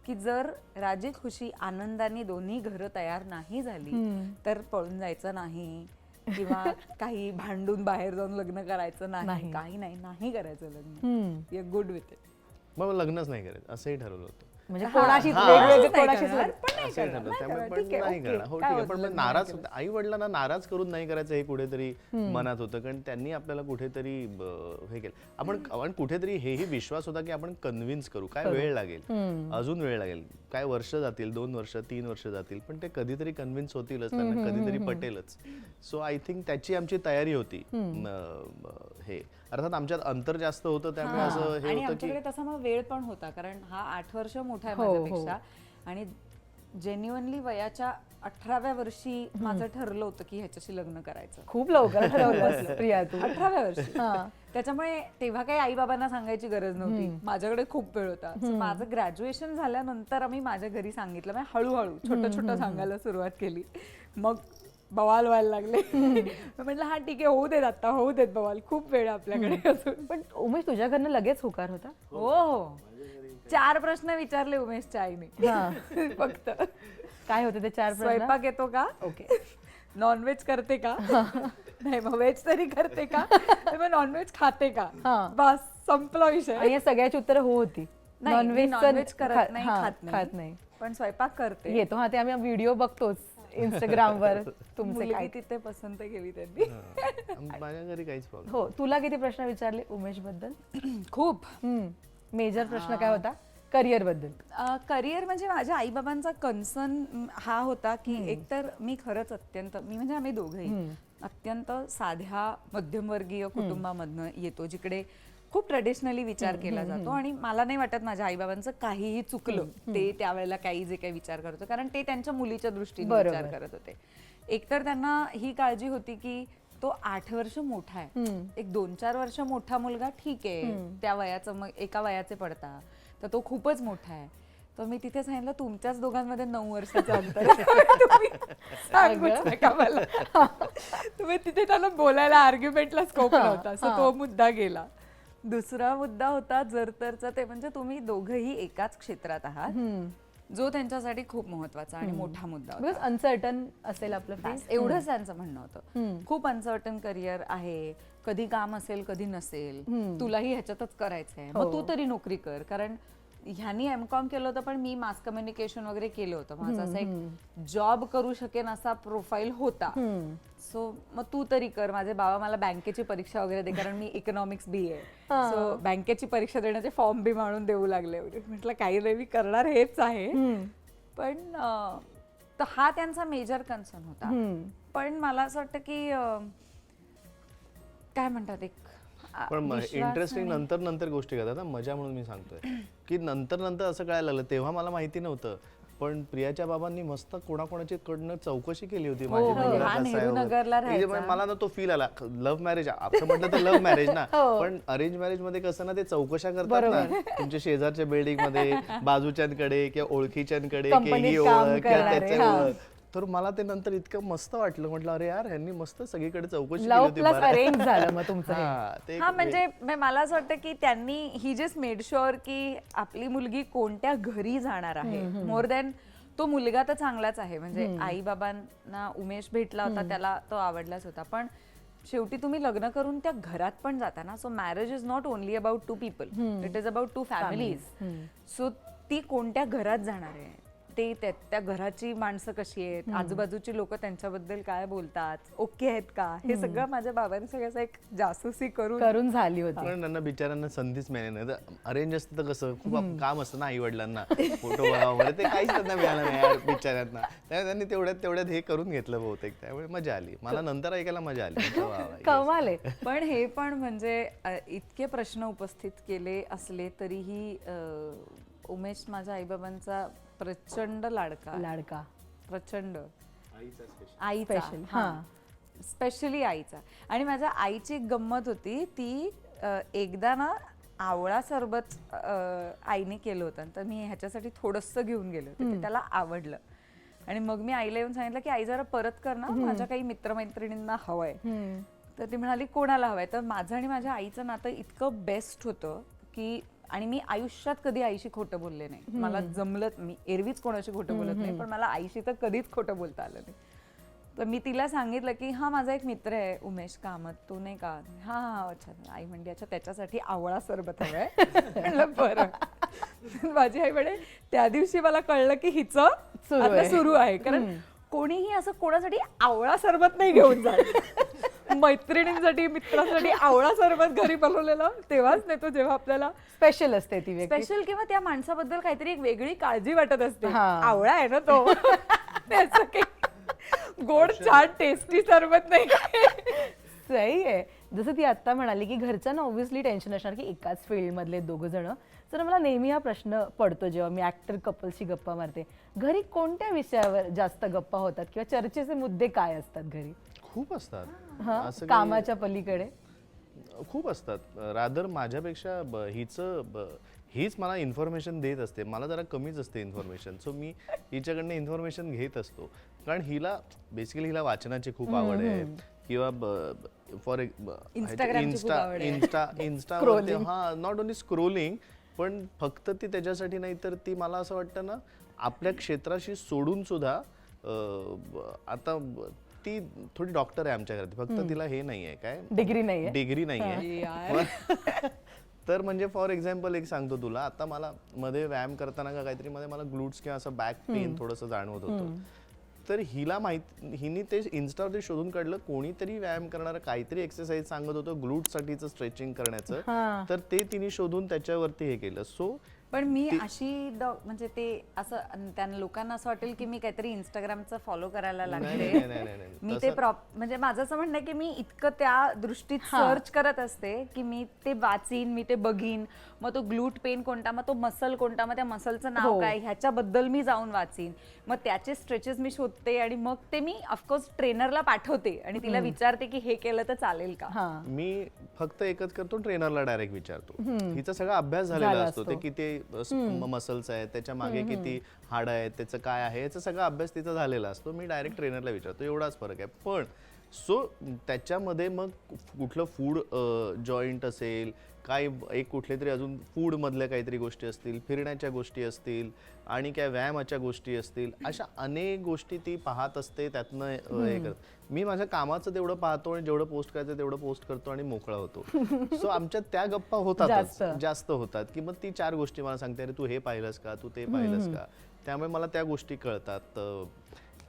की जर राजी खुशी आनंदाने दोन्ही घरं तयार नाही झाली तर पळून जायचं नाही किंवा काही भांडून बाहेर जाऊन लग्न करायचं नाही, काही नाही करायचं लग्न. You good with it. मग लग्नच नाही करायचं असंही ठरवलं होतं. म्हणजे कोणाशीच वेगवेगळे कोणाशीच असंही ठरलं, त्यामुळे पण नाही करणार. हो ठीक आहे, पण नाराज आई वडिलांना नाराज करून नाही करायचं हे कुठेतरी मनात होतं, कारण त्यांनी आपल्याला कुठेतरी हे केलं. आपण कुठेतरी हेही विश्वास होता की आपण कन्व्हिन्स करू. काय वेळ लागेल, अजून वेळ लागेल, काय वर्ष जातील, 2 वर्ष 3 वर्ष जातील, पण ते कधीतरी कन्व्हिन्स होतीलच, त्यांना कधीतरी पटेलच. सो आय थिंक त्याची आमची तयारी होती. हे अर्थात आमच्यात अंतर जास्त होतं, त्यामुळे असं हे होतं की आमच्याकडे तसा मग वेळ पण होता, कारण हा 8 वर्ष मोठा आहे माझ्यापेक्षा. आणि जेन्युअनली वयाच्या 18व्या वर्षी माझं ठरलं होतं की ह्याच्याशी लग्न करायचं. खूप लवकर ठरवलं प्रिया तू. 18व्या वर्षी. त्याच्यामुळे तेव्हा काही आई बाबांना सांगायची गरज नव्हती, माझ्याकडे खूप वेळ होता. माझं ग्रॅज्युएशन झाल्यानंतर आम्ही माझ्या घरी सांगितलं, म्हणजे हळूहळू छोटं सांगायला सुरुवात केली. मग बवाल व्हायला लागले. म्हटलं हा ठीक आहे, होऊ देत, आता होऊ देत बवाल, खूप वेळ आपल्याकडे अजून. पण उमेश तुझ्या घरनं लगेच होकार होता? हो, 4 प्रश्न विचारले उमेशच्या आईने फक्त. काय होते ते 4 प्रश्न? स्वयंपाक येतो का? ओके. नॉनव्हेज करते का? नाही, मग व्हेज तरी करते का? मग नॉनव्हेज खाते का? बस संपला विषय. आणि या सगळ्याची उत्तरं हो होती. नॉनव्हेज करत नाही, खात नाही, पण स्वयंपाक करते. येतो. हा, ते आम्ही व्हिडिओ बघतोच इंस्टाग्रामवर तुमचे. काय तिथे पसंत केली त्यांनी. माझ्या घरी काहीच प्रॉब्लेम. हो, तुला किती प्रश्न विचारले उमेश बद्दल? खूप. मेजर प्रश्न काय होता? करिअर बद्दल? करिअर म्हणजे माझ्या आई बाबांचा कन्सर्न हा होता की एकतर मी खरंच म्हणजे आम्ही दोघंही अत्यंत साध्या मध्यमवर्गीय कुटुंबामधनं येतो, जिकडे खूप ट्रेडिशनली विचार केला जातो. आणि मला नाही वाटत माझ्या आई बाबांचं काहीही चुकलं ते त्यावेळेला काही जे काही विचार करत होते, कारण ते त्यांच्या मुलीच्या दृष्टीने विचार करत होते. एकतर त्यांना ही काळजी होती की तो 8 वर्ष मोठा आहे, एक 2-4 वर्ष मोठा मुलगा ठीक आहे, त्या वयाचं, मग एका वयाचे पडता, तर तो खूपच मोठा आहे. तर मी तिथे सांगितलं तुमच्याच दोघांमध्ये 9 वर्षाचं अंतर तुम्ही तिथे त्यांना बोलायला आर्ग्युमेंटला स्कोप नव्हता. सो तो मुद्दा गेला. दुसरा मुद्दा होता जरतरचा, ते म्हणजे तुम्ही दोघंही एकाच क्षेत्रात आहात जो त्यांच्यासाठी खूप महत्वाचा आणि मोठा मुद्दा होता. बिकॉज अनसर्टन असेल आपलं बस, फील्ड. एवढंच त्यांचं म्हणणं होतं. खूप अनसर्टन करिअर आहे, कधी काम असेल कधी नसेल, तुलाही ह्याच्यातच करायचंय, मग तू तरी नोकरी कर. कारण ह्यांनी एमकॉम केलं होतं पण मी मास कम्युनिकेशन वगैरे केलं होतं. माझा असा एक जॉब करू शकेन असा प्रोफाईल होता. सो मग तू तरी कर. माझे बाबा मला बँकेची परीक्षा वगैरे दे, कारण मी इकॉनॉमिक्स बी आहे. सो बँकेची परीक्षा देण्याचे फॉर्म बी मारून देऊ लागले. म्हटलं काही नाही, मी करणार हेच आहे. पण तर हा त्यांचा मेजर कन्सर्न होता. पण मला असं वाटतं की काय म्हणतात एक पण विश्वास इंटरेस्टिंग आणि- नंतर नंतर गोष्टी करतात ना, मजा म्हणून मी सांगतोय की नंतर नंतर असं कळायला लागलं. तेव्हा मला माहिती नव्हतं, पण प्रियाच्या बाबांनी मस्त कोणाकोणाची कडनं चौकशी केली होती माझी मुलगा हा कसा आहे नेहरू वगैरे. नगरला म्हणजे राहायचा. मला ना तो फील आला, लव्ह मॅरेज असं म्हटलं तर लव्ह मॅरेज ना, पण अरेंज मॅरेज मध्ये कसं ना ते चौकशा करतात ना, तुमच्या शेजारच्या बिल्डिंग मध्ये बाजूच्यांकडे किंवा ओळखीच्यांकडे कंपनीत ही काम ओळख किंवा करणारे, त्याचे हा. ओळख. तर मला ते नंतर इतकं मस्त वाटलं, म्हटलं अरे यार ह्यांनी मस्त सगळीकडे चौकशी केली लव्ह होती. प्लस बरं. अरेंज झालं मग तुमचं हे. हा, ते हा म्हणजे मला असं वाटतं की त्यांनी ही जस्ट मेड शुअर की आपली मुलगी कोणत्या घरी जाणार आहे. मोर दॅन तो मुलगा तर चांगलाच आहे. म्हणजे आई बाबांना उमेश भेटला होता, त्याला तो आवडलाच होता. पण शेवटी तुम्ही लग्न करून त्या घरात पण जाता ना. So marriage is not only about two people, it is about two families. So ती कोणत्या घरात जाणार आहे, ते त्या घराची माणसं कशी आहेत, आजूबाजूची लोक त्यांच्याबद्दल काय बोलतात, ओके आहेत का, हे सगळं माझ्या बाबांनी सगळं एक जासूसी करून झाली होती. पण त्यांना बिचाऱ्यांना संधीच मिळाली नाही. अरेंज असतं तर कसं खूप काम असतं ना आई वडिलांना, फोटो बघा वगैरे, ते काहीच त्यांना मिळालं नाही यार बिचाऱ्यांना. त्यामुळे त्यांनी तेवढ्यात हे करून घेतलं बहुतेक, त्यामुळे मजा आली मला. नंतर ऐकायला मजा आली. म्हटलं वा वा, yes. कमाल आहे. पण हे पण म्हणजे इतके प्रश्न उपस्थित केले असले तरीही उमेश माझ्या आईबाबांचा प्रचंड लाडका प्रचंड Special, आईचा, हा. स्पेशली आईचा. आणि माझ्या आईची एक गंमत होती, ती एकदा ना आवळा सरबत आईने केलं होतं, तर मी ह्याच्यासाठी थोडंसं घेऊन गेले होते. ते त्याला आवडलं आणि मग मी आईला येऊन सांगितलं की आई जरा परत कर ना, माझ्या काही मित्रमैत्रिणींना हवंय. तर ती म्हणाली कोणाला हवंय. तर माझं आणि माझ्या आईचं नातं इतकं बेस्ट होतं की, आणि मी आयुष्यात कधी आईशी खोटं बोलले नाही. मला जमलं, मी एरवीच कोणाशी खोटं बोलत नाही, पण मला आईशी तर कधीच खोटं बोलता आलं नाही. तर मी तिला सांगितलं की हा माझा एक मित्र आहे उमेश कामत, तो नाही का, हा हा अच्छा. आई म्हणली अच्छा त्याच्यासाठी आवळा सरबत हवंय. म्हणलं बरं. माझी आई म्हणे त्या दिवशी मला कळलं की हिचं सुरू आहे. कारण कोणीही असं कोणासाठी आवळा सरबत नाही घेऊन जात. मैत्रिणींसाठी मित्रांसाठी आवळा सरबत घरी बनवलेलं तेव्हाच नेतो जेव्हा आपल्याला स्पेशल असते ती व्यक्ती. स्पेशल किंवा त्या माणसाबद्दल काहीतरी एक वेगळी काळजी वाटत असते. हा. आवळा आहे ना तो. त्याचं काही गोड छान टेस्टी सरबत नाही. सही आहे. जसं ती आता म्हणाली की घरच्यांना ऑब्व्हियसली टेन्शन असणार की एकाच फील्ड मधले दोघं जण. तर मला नेहमी हा प्रश्न पडतो जेव्हा मी ऍक्टर कपल्सची गप्पा मारते, घरी कोणत्या विषयावर जास्त गप्पा होतात किंवा चर्चेचे मुद्दे काय असतात घरी? खूप असतात. हा, असं काही- कामाच्या पलीकडे खूप असतात. रादर माझ्यापेक्षा हीच मला इन्फॉर्मेशन देत असते. मला जरा कमीच असते इन्फॉर्मेशन. सो मी हिच्याकडनं इन्फॉर्मेशन घेत असतो. कारण बेसिकली हिला वाचनाची खूप आवड आहे किंवा फॉर Instagramची खूप आवड आहे. इन्स्टावरती हा नॉट ओनली स्क्रोलिंग, पण फक्त ती त्याच्यासाठी नाही, तर ती मला असं वाटतं ना आपल्या क्षेत्राशी सोडून सुद्धा आता ती थोडी डॉक्टर आहे आमच्या घरात, फक्त तिला हे नाहीये काय डिग्री नाहीये. डिग्री नाहीये. तर म्हणजे फॉर एक्झाम्पल एक सांगतो तुला, आता मला मध्ये व्यायाम करताना का काहीतरी मध्ये मला ग्लूट्स किंवा असं बॅक पेन थोडंसं जाणवत होतं. तर हिने ते इन्स्टावरती शोधून काढलं, कोणीतरी व्यायाम करणारं काहीतरी एक्सरसाइज सांगत होतं ग्लूटसाठीचं स्ट्रेचिंग करण्याचं, तर ते तिने शोधून त्याच्यावरती हे केलं. सो पण मी अशी म्हणजे ते असं त्यांना लोकांना असं वाटेल की मी काहीतरी इंस्टाग्रामचं फॉलो करायला लागले. मी ते म्हणजे माझं असं म्हणणं आहे की मी इतकं त्या दृष्टीत सर्च करत असते की मी ते वाचीन, मी ते बघीन, मग तो ग्लूट पेन कोणता, मग तो मसल कोणता, मग त्या मसलचं नाव काय, ह्याच्याबद्दल मी जाऊन वाचीन, मग त्याचे स्ट्रेचेस मी शोधते आणि मग ते मी ऑफकोर्स ट्रेनरला पाठवते आणि तिला विचारते की हे केलं तर चालेल का. मी फक्त एकच करतो, ट्रेनरला डायरेक्ट विचारतो. हिचा सगळा अभ्यास झालेला असतो, ते किती मसल्स आहेत, त्याच्या मागे किती हाड आहेत, त्याचं काय आहे, याचा सगळा अभ्यास तिचा झालेला असतो. मी डायरेक्ट ट्रेनरला विचारतो, एवढाच फरक आहे. पण सो त्याच्यामध्ये मग कुठलं फूड जॉईंट असेल, काय एक कुठले तरी अजून फूड मधल्या काहीतरी गोष्टी असतील, फिरण्याच्या गोष्टी असतील आणि काय व्यायामाच्या गोष्टी असतील, अशा अनेक गोष्टी ती पाहत असते. त्यातनं हे करत मी माझ्या कामाचं तेवढं पाहतो आणि जेवढं पोस्ट करायचं तेवढं पोस्ट करतो आणि मोकळा होतो. सो आमच्या त्या गप्पा होतातच, जास्त होतात की मग ती 4 गोष्टी मला सांगते, अरे तू हे पाहिलंस का, तू ते पाहिलंस का. त्यामुळे मला त्या गोष्टी कळतात.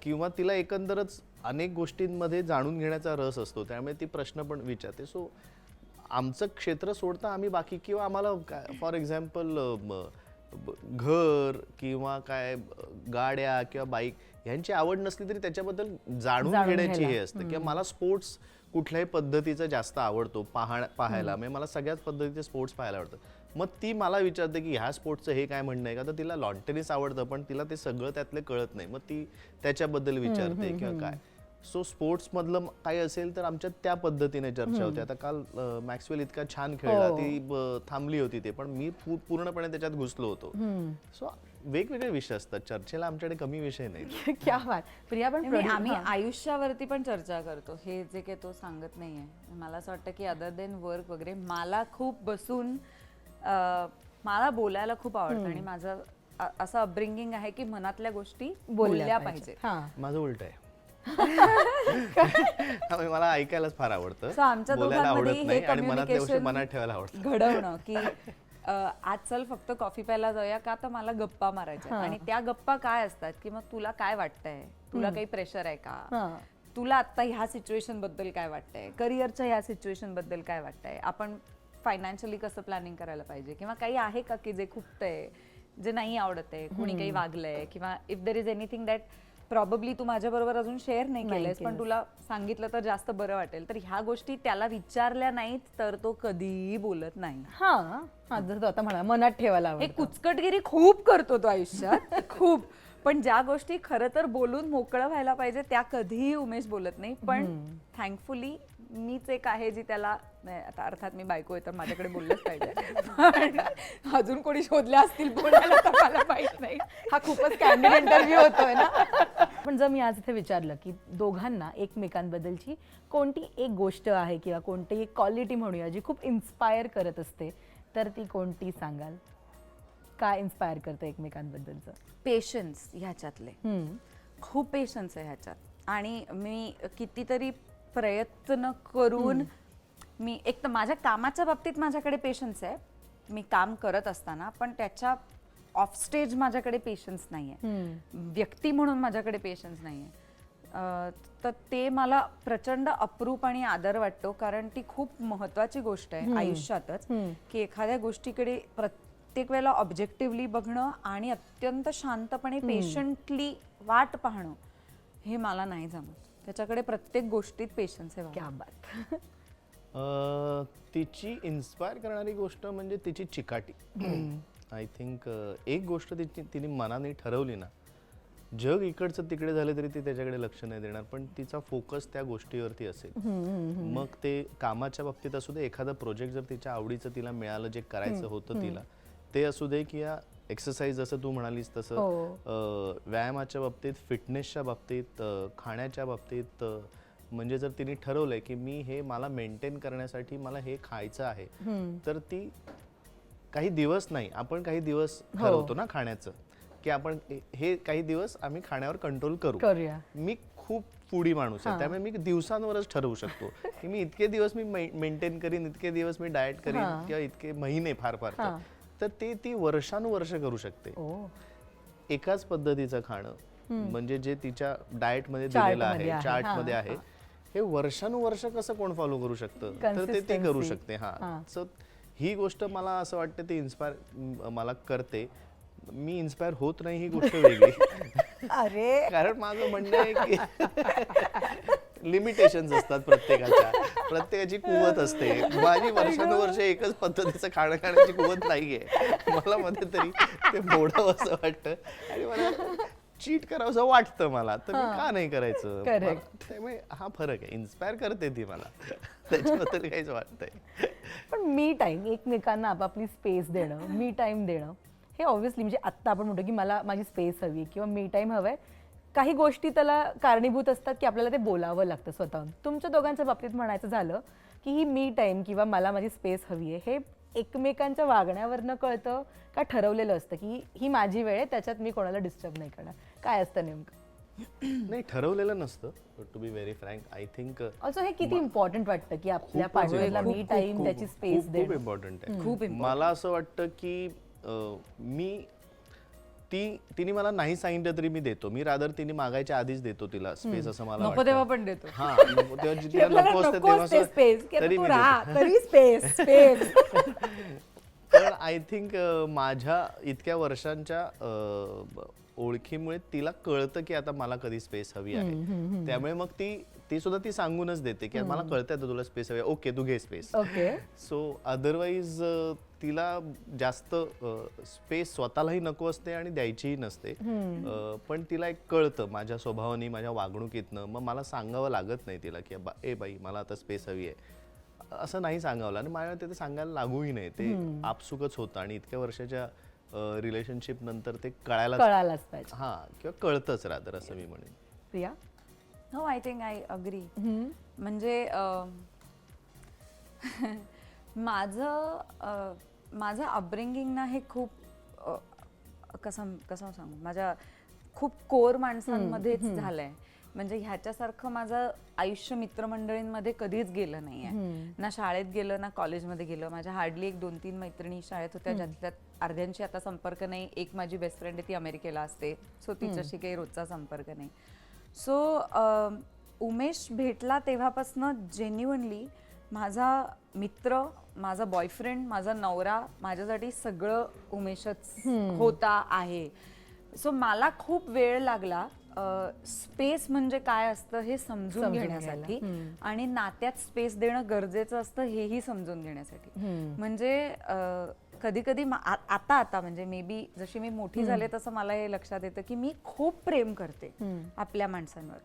किंवा तिला एकंदरच अनेक गोष्टींमध्ये जाणून घेण्याचा रस असतो, त्यामुळे ती प्रश्न पण विचारते. सो आमचं क्षेत्र सोडता आम्ही बाकी किंवा आम्हाला फॉर एक्झाम्पल घर किंवा काय गाड्या किंवा बाईक ह्यांची आवड नसली तरी त्याच्याबद्दल जाणून घेण्याची हे असते. किंवा मला स्पोर्ट्स कुठल्याही पद्धतीचा जास्त आवडतो पाहायला, म्हणजे मला सगळ्याच पद्धतीचे स्पोर्ट्स पाहायला आवडतं. मग ती मला विचारते की ह्या स्पोर्ट्सचं हे काय म्हणणं आहे का, तर तिला लॉन टेनिस आवडतं पण तिला ते सगळं त्यातले कळत नाही, मग ती त्याच्याबद्दल विचारते किंवा काय. सो स्पोर्ट्स मधलं काही असेल तर आमच्या त्या पद्धतीने चर्चा होते. आता काल मॅक्सवेल इतका छान खेळला, ती थांबली होती ते, पण मी पूर्णपणे त्याच्यात घुसलो होतो. सो वेगवेगळे विषय असतात चर्चेला, आमच्याकडे कमी विषय नाही. क्या बात. प्रिया पण आम्ही आयुष्यावरती पण चर्चा करतो, हे जे काही तो सांगत नाहीये. मला असं वाटतं की अदर देन वर्क वगैरे मला खूप बसून मला बोलायला खूप आवडतं आणि माझं असं अपब्रिंगिंग आहे की मनातल्या गोष्टी बोलल्या पाहिजेत. माझं उलट आहे. मला ऐकायलाच फार आवडतं, So, आमच्या बोलायला आवडत दोघांमध्ये नाही हे आणि मनातल्या गोष्टी communication मनात ठेवायला आवडतं. घडवणं की आज चल फक्त कॉफी प्यायला जाऊया का, तर मला गप्पा मारायच्या. आणि त्या गप्पा काय असतात की मग तुला काय वाटतंय, तुला काही प्रेशर आहे का, तुला आता ह्या सिच्युएशन बद्दल काय वाटतंय, करिअरच्या ह्या सिच्युएशन बद्दल काय वाटतंय, आपण फायनान्शियली कसं प्लॅनिंग करायला पाहिजे, किंवा काही आहे का की जे खुपतंय, जे नाही आवडत आहे, कोणी काही वागलंय, किंवा if there is anything that probably तू माझ्याबरोबर अजून शेअर नाही केलंयस पण तुला सांगितलं तर जास्त बरं वाटेल, तर ह्या गोष्टी त्याला विचारल्या नाहीत तर तो कधीही बोलत नाही. जर तो आता म्हणा मनात ठेवायला हे आवडतं. कुचकटगिरी खूप करतो तो आयुष्यात खूप, पण ज्या गोष्टी खरं तर बोलून मोकळं व्हायला पाहिजे त्या कधीही उमेश बोलत नाही. पण थँकफुली मीच एक आहे जी त्याला, आता अर्थात मी बायको आहे तर माझ्याकडे बोललंच पाहिजे, पण अजून कोणी शोधल्या असतील बोलायला तर मला माहित नाही. हा खूपच कॅन्डिड इंटरव्ह्यू होतोय ना. पण जर मी आज इथे विचारलं की दोघांना एकमेकांबद्दलची कोणती एक गोष्ट आहे किंवा कोणती एक क्वालिटी म्हणूया जी खूप इन्स्पायर करत असते, तर ती कोणती सांगाल? काय इन्स्पायर करतं एकमेकांबद्दलचं? पेशन्स ह्याच्यातले, खूप पेशन्स आहे ह्याच्यात. आणि मी कितीतरी प्रयत्न करून मी एक तर माझ्या कामाच्या बाबतीत माझ्याकडे पेशन्स आहे, मी काम करत असताना, पण त्याच्या ऑफ स्टेज माझ्याकडे पेशन्स नाहीये, व्यक्ती म्हणून माझ्याकडे पेशन्स नाहीये. तर ते मला प्रचंड अप्रूप आणि आदर वाटतो, कारण ती खूप महत्वाची गोष्ट आहे आयुष्यातच, की एखाद्या गोष्टीकडे प्रत्येक वेळेला ऑब्जेक्टिव्हली बघणं आणि अत्यंत शांतपणे पेशंटली वाट पाहणं, हे मला नाही जमत. त्याच्याकडे प्रत्येक गोष्टीत पेशन्स आहे. क्या बात. तिची इन्स्पायर करणारी गोष्ट म्हणजे तिची चिकाटी. आय थिंक एक गोष्ट तिने मनाने ठरवली ना, जग इकडचं तिकडे झालं तरी ती त्याच्याकडे लक्ष नाही देणार, पण तिचा फोकस त्या गोष्टीवरती असेल. मग ते कामाच्या बाबतीत असू दे, एखादा प्रोजेक्ट जर तिच्या आवडीचं तिला मिळालं, जे करायचं होतं तिला, ते असू दे, की या एक्सरसाइज जसं तू म्हणालीस तसं, व्यायामाच्या बाबतीत, फिटनेसच्या बाबतीत, खाण्याच्या बाबतीत, म्हणजे जर तिने ठरवलंय की मी हे मला मेंटेन करण्यासाठी मला हे खायचं आहे, तर ती काही दिवस नाही, आपण काही दिवस ठरवतो ना खाण्याचं, की आपण हे काही दिवस आम्ही खाण्यावर कंट्रोल करूया. मी खूप फूडी माणूस आहे, त्यामुळे मी दिवसांवरच ठरवू शकतो की मी इतके दिवस मी मेंटेन करीन, इतके दिवस मी डाएट करीन, किंवा इतके महिने फार तर ते ती वर्षानुवर्ष करू शकते एकाच पद्धतीचं खाणं. म्हणजे जे तिच्या डाएट मध्ये दिलेलं आहे, चार्ट मध्ये आहे, हे वर्षानुवर्ष कसं कोण फॉलो करू शकतं, तर ते ती करू शकते. सो ही गोष्ट मला असं वाटतं ती इन्स्पायर मला करते. मी इन्स्पायर होत नाही ही गोष्ट वेगळी. अरे कारण माझं म्हणणं आहे की लिमिटेशन्स असतात प्रत्येकाची कुवत असते. माझी वर्षानुवर्ष एकच पद्धतीचं खाणं खाण्याची कुवत नाहीये. मला मध्ये तरी ते मोडावं असं वाटतं आणि मला चीट करावं वाटतं मला, तर मी का नाही करायचं. त्यामुळे हा फरक आहे. इन्स्पायर करते ती मला, त्याच्याबद्दल काहीच वाटतंय. पण मी टाइम, एकमेकांना आपापली स्पेस देणं, मी टाइम देणं, हे ऑब्व्हियसली म्हणजे आत्ता आपण म्हणतो की मला माझी स्पेस हवी किंवा मी टाइम हवाय, काही गोष्टी त्याला कारणीभूत असतात की आपल्याला ते बोलावं लागतं स्वतःहून. तुमच्या दोघांच्या बाबतीत म्हणायचं झालं की ही मी टाइम किंवा मला माझी स्पेस हवी आहे, हे एकमेकांच्या वागण्यावरनं कळतं का ठरवलेलं असतं की ही माझी वेळ आहे, त्याच्यात मी कोणाला डिस्टर्ब नाही करणार? काय असतं नेमकं? नाही, ठरवलेलं नसतं. To be very frank, I think also हे किती इम्पॉर्टंट वाटतं की आपल्या पार्टनरला मी टाइम, त्याची स्पेस खूप देणं. इम्पॉर्टंट आहे. खूप मला असं वाटतं की तिने मला नाही सांगितलं तरी मी देतो. मी रादर तिने मागायच्या आधीच देतो तिला स्पेस, असं मला नको वाटतं. तेव्हा पण देतो. हा, तेव्हा जिथे आपल्याला नको असते नको तेव्हा असते स्पेस की आता तरी तू मी राहा, देतो. तरी स्पेस स्पेस. पण आय थिंक माझ्या इतक्या वर्षांच्या ओळखीमुळे तिला कळतं की आता मला कधी स्पेस हवी आहे. त्यामुळे मग ती सुद्धा ती सांगूनच देते की मला कळतंय आता तुला स्पेस हवी आहे, ओके तू घे स्पेस. ओके. सो अदरवाईज तिला जास्त स्पेस स्वतःलाही नको असते आणि द्यायचीही नसते. पण तिला एक कळतं माझ्या स्वभावाने, माझ्या वागणुकीतनं. मग मला सांगावं लागत नाही तिला की ए बाई मला आता स्पेस हवी आहे, असं नाही सांगावं. आणि माझ्या ते सांगायला लागूही नाही, ते आपसुकच होतं. आणि इतक्या वर्षाच्या रिलेशनशिप नंतर ते कळायलाच पाहिजे. हा, किंवा कळतंच रादर, असं मी म्हणेन. प्रिया? हो, आय थिंक आय अग्री. म्हणजे माझं अपब्रिंगिंग ना हे खूप कसं सांगू, माझ्या खूप कोर माणसांमध्येच झालंय. म्हणजे ह्याच्यासारखं माझं आयुष्य मित्रमंडळींमध्ये कधीच गेलं नाहीये. ना शाळेत गेलं, ना कॉलेजमध्ये गेलं. माझ्या हार्डली 1-2-3 मैत्रिणी शाळेत होत्या, ज्यातल्या अर्ध्यांशी आता संपर्क नाही. एक माझी बेस्ट फ्रेंड आहे, ती अमेरिकेला असते, सो तिच्याशी काही रोजचा संपर्क नाही. सो उमेश भेटला तेव्हापासनं जेन्युइनली माझा मित्र, माझा बॉयफ्रेंड, माझा नवरा, माझ्यासाठी सगळं उमेशच होता आहे. सो मला खूप वेळ लागला स्पेस म्हणजे काय असतं हे समजून घेण्यासाठी, आणि नात्यात स्पेस देणं गरजेचं असतं हेही समजून घेण्यासाठी. म्हणजे कधी कधी आता म्हणजे मे बी जशी मी मोठी झाले तसं मला हे लक्षात येतं की मी खूप प्रेम करते आपल्या माणसांवर,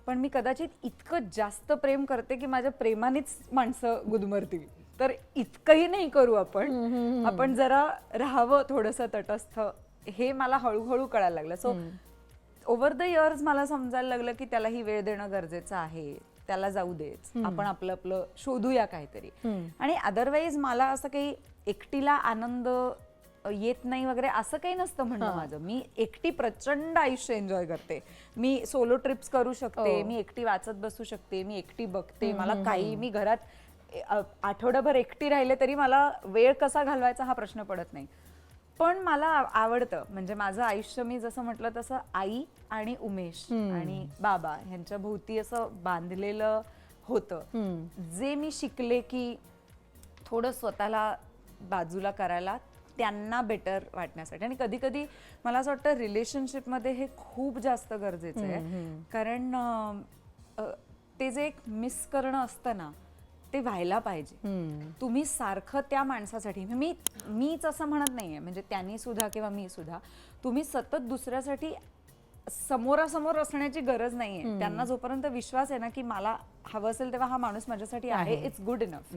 पण मी कदाचित इतकं जास्त प्रेम करते की माझ्या प्रेमानेच माणसं गुदमरतील. तर इतकंही नाही करू आपण जरा राहावं थोडंसं तटस्थ, हे मला हळूहळू कळायला लागलं. सो ओव्हर द इयर्स मला समजायला लागलं की त्यालाही वेळ देणं गरजेचं आहे, त्याला जाऊ देच, आपण आपलं आपलं शोधूया काहीतरी. आणि अदरवाईज मला असं काही एकटीला आनंद येत नाही वगैरे असं काही नसतं म्हणणं माझं. मी एकटी प्रचंड आयुष्य एन्जॉय करते. मी सोलो ट्रिप्स करू शकते, मी एकटी वाचत बसू शकते, मी एकटी बघते, मला काही, मी घरात आठवडाभर एकटी राहिले तरी मला वेळ कसा घालवायचा हा प्रश्न पडत नाही. पण मला आवडतं, म्हणजे माझं आयुष्य मी जसं म्हटलं तसं आई आणि उमेश आणि बाबा ह्यांच्या भोवती असं बांधलेलं होतं. जे मी शिकले की थोडं स्वतःला बाजूला करायला, त्यांना बेटर वाटण्यासाठी. आणि कधी कधी मला असं वाटतं रिलेशनशिपमध्ये हे खूप जास्त गरजेचं आहे, कारण ते जे एक मिस करणं असतं ना ते व्हायला पाहिजे. तुम्ही सारखं त्या माणसासाठी, मीच असं म्हणत नाहीये, म्हणजे त्यांनी सुद्धा किंवा मी सुद्धा, तुम्ही सतत दुसऱ्यासाठी समोरासमोर असण्याची गरज नाहीये. त्यांना जोपर्यंत विश्वास आहे ना की मला हवं असेल तेव्हा हा माणूस माझ्यासाठी आहे, इट्स गुड इनफ.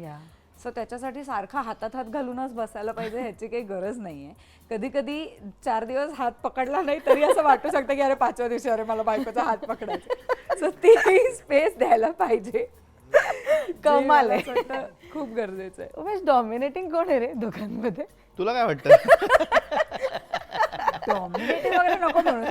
सो त्याच्यासाठी सारखा हातात हात घालूनच बसायला पाहिजे ह्याची काही गरज नाहीये. कधी कधी 4 दिवस हात पकडला नाही तरी असं वाटू शकतं की अरे 5व्या दिवशी अरे मला बायकोचा हात पकडायचा. सो ती स्पेस द्यायला पाहिजे. कमाल आहे. खूप गरजेचं आहे. उमेश, डॉमिनेटिंग कोण आहे रे दोघांमध्ये? तुला काय वाटतं? डॉमिनेटिव्ह वगैरे नको म्हणून,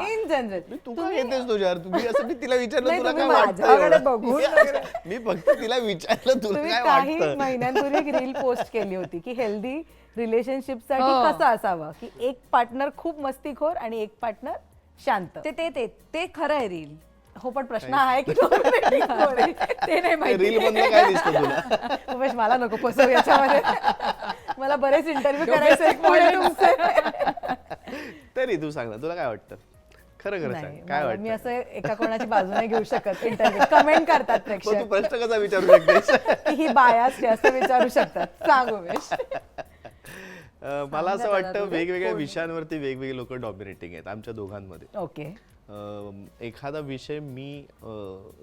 इन जनरल तू काय येतेस तुझ्यावर? तुम्ही असं मी तिला विचारलं नाही, तुला काय तुम्ही माझ्याकडे वाटतं? बघून मी फक्त तिला विचारलं तुला तुम्ही काय काही वाटतं. महिन्यांपूर्वी एक रील पोस्ट केली होती की हेल्दी रिलेशनशिपसाठी कसं असावं, की एक पार्टनर खूप मस्तीखोर आणि एक पार्टनर शांत. ते खरं आहे रील. हो, पण प्रश्न आहे की dominating कोण आहे? ते नाही माहिती. रील मधलं काय दिसतं तुला? उमेश, मला नको फसव याच्यामध्ये. मला बरेच इंटरव्ह्यू करायचे आहेत पुढे तुमचे. तरी तू सांग ना, तुला काय वाटतं? खरं खरं सांग, नाही, काय मला- मी वाटतं? असं एका कोणाची बाजू नाही घेऊ शकत. इंटरव्ह्यू कमेंट करतात मग तू प्रेक्षक प्रश्न कसा विचारू शकतेस? की ही बायास असं विचारू शकतात. सांग उमेश. मला असं दादा, वाटतं तुझं वेगवेगळ्या कोण? विषयांवरती वेगवेगळे लोक डॉमिनेटिंग आहेत आमच्या दोघांमध्ये. ओके. एखादा विषय मी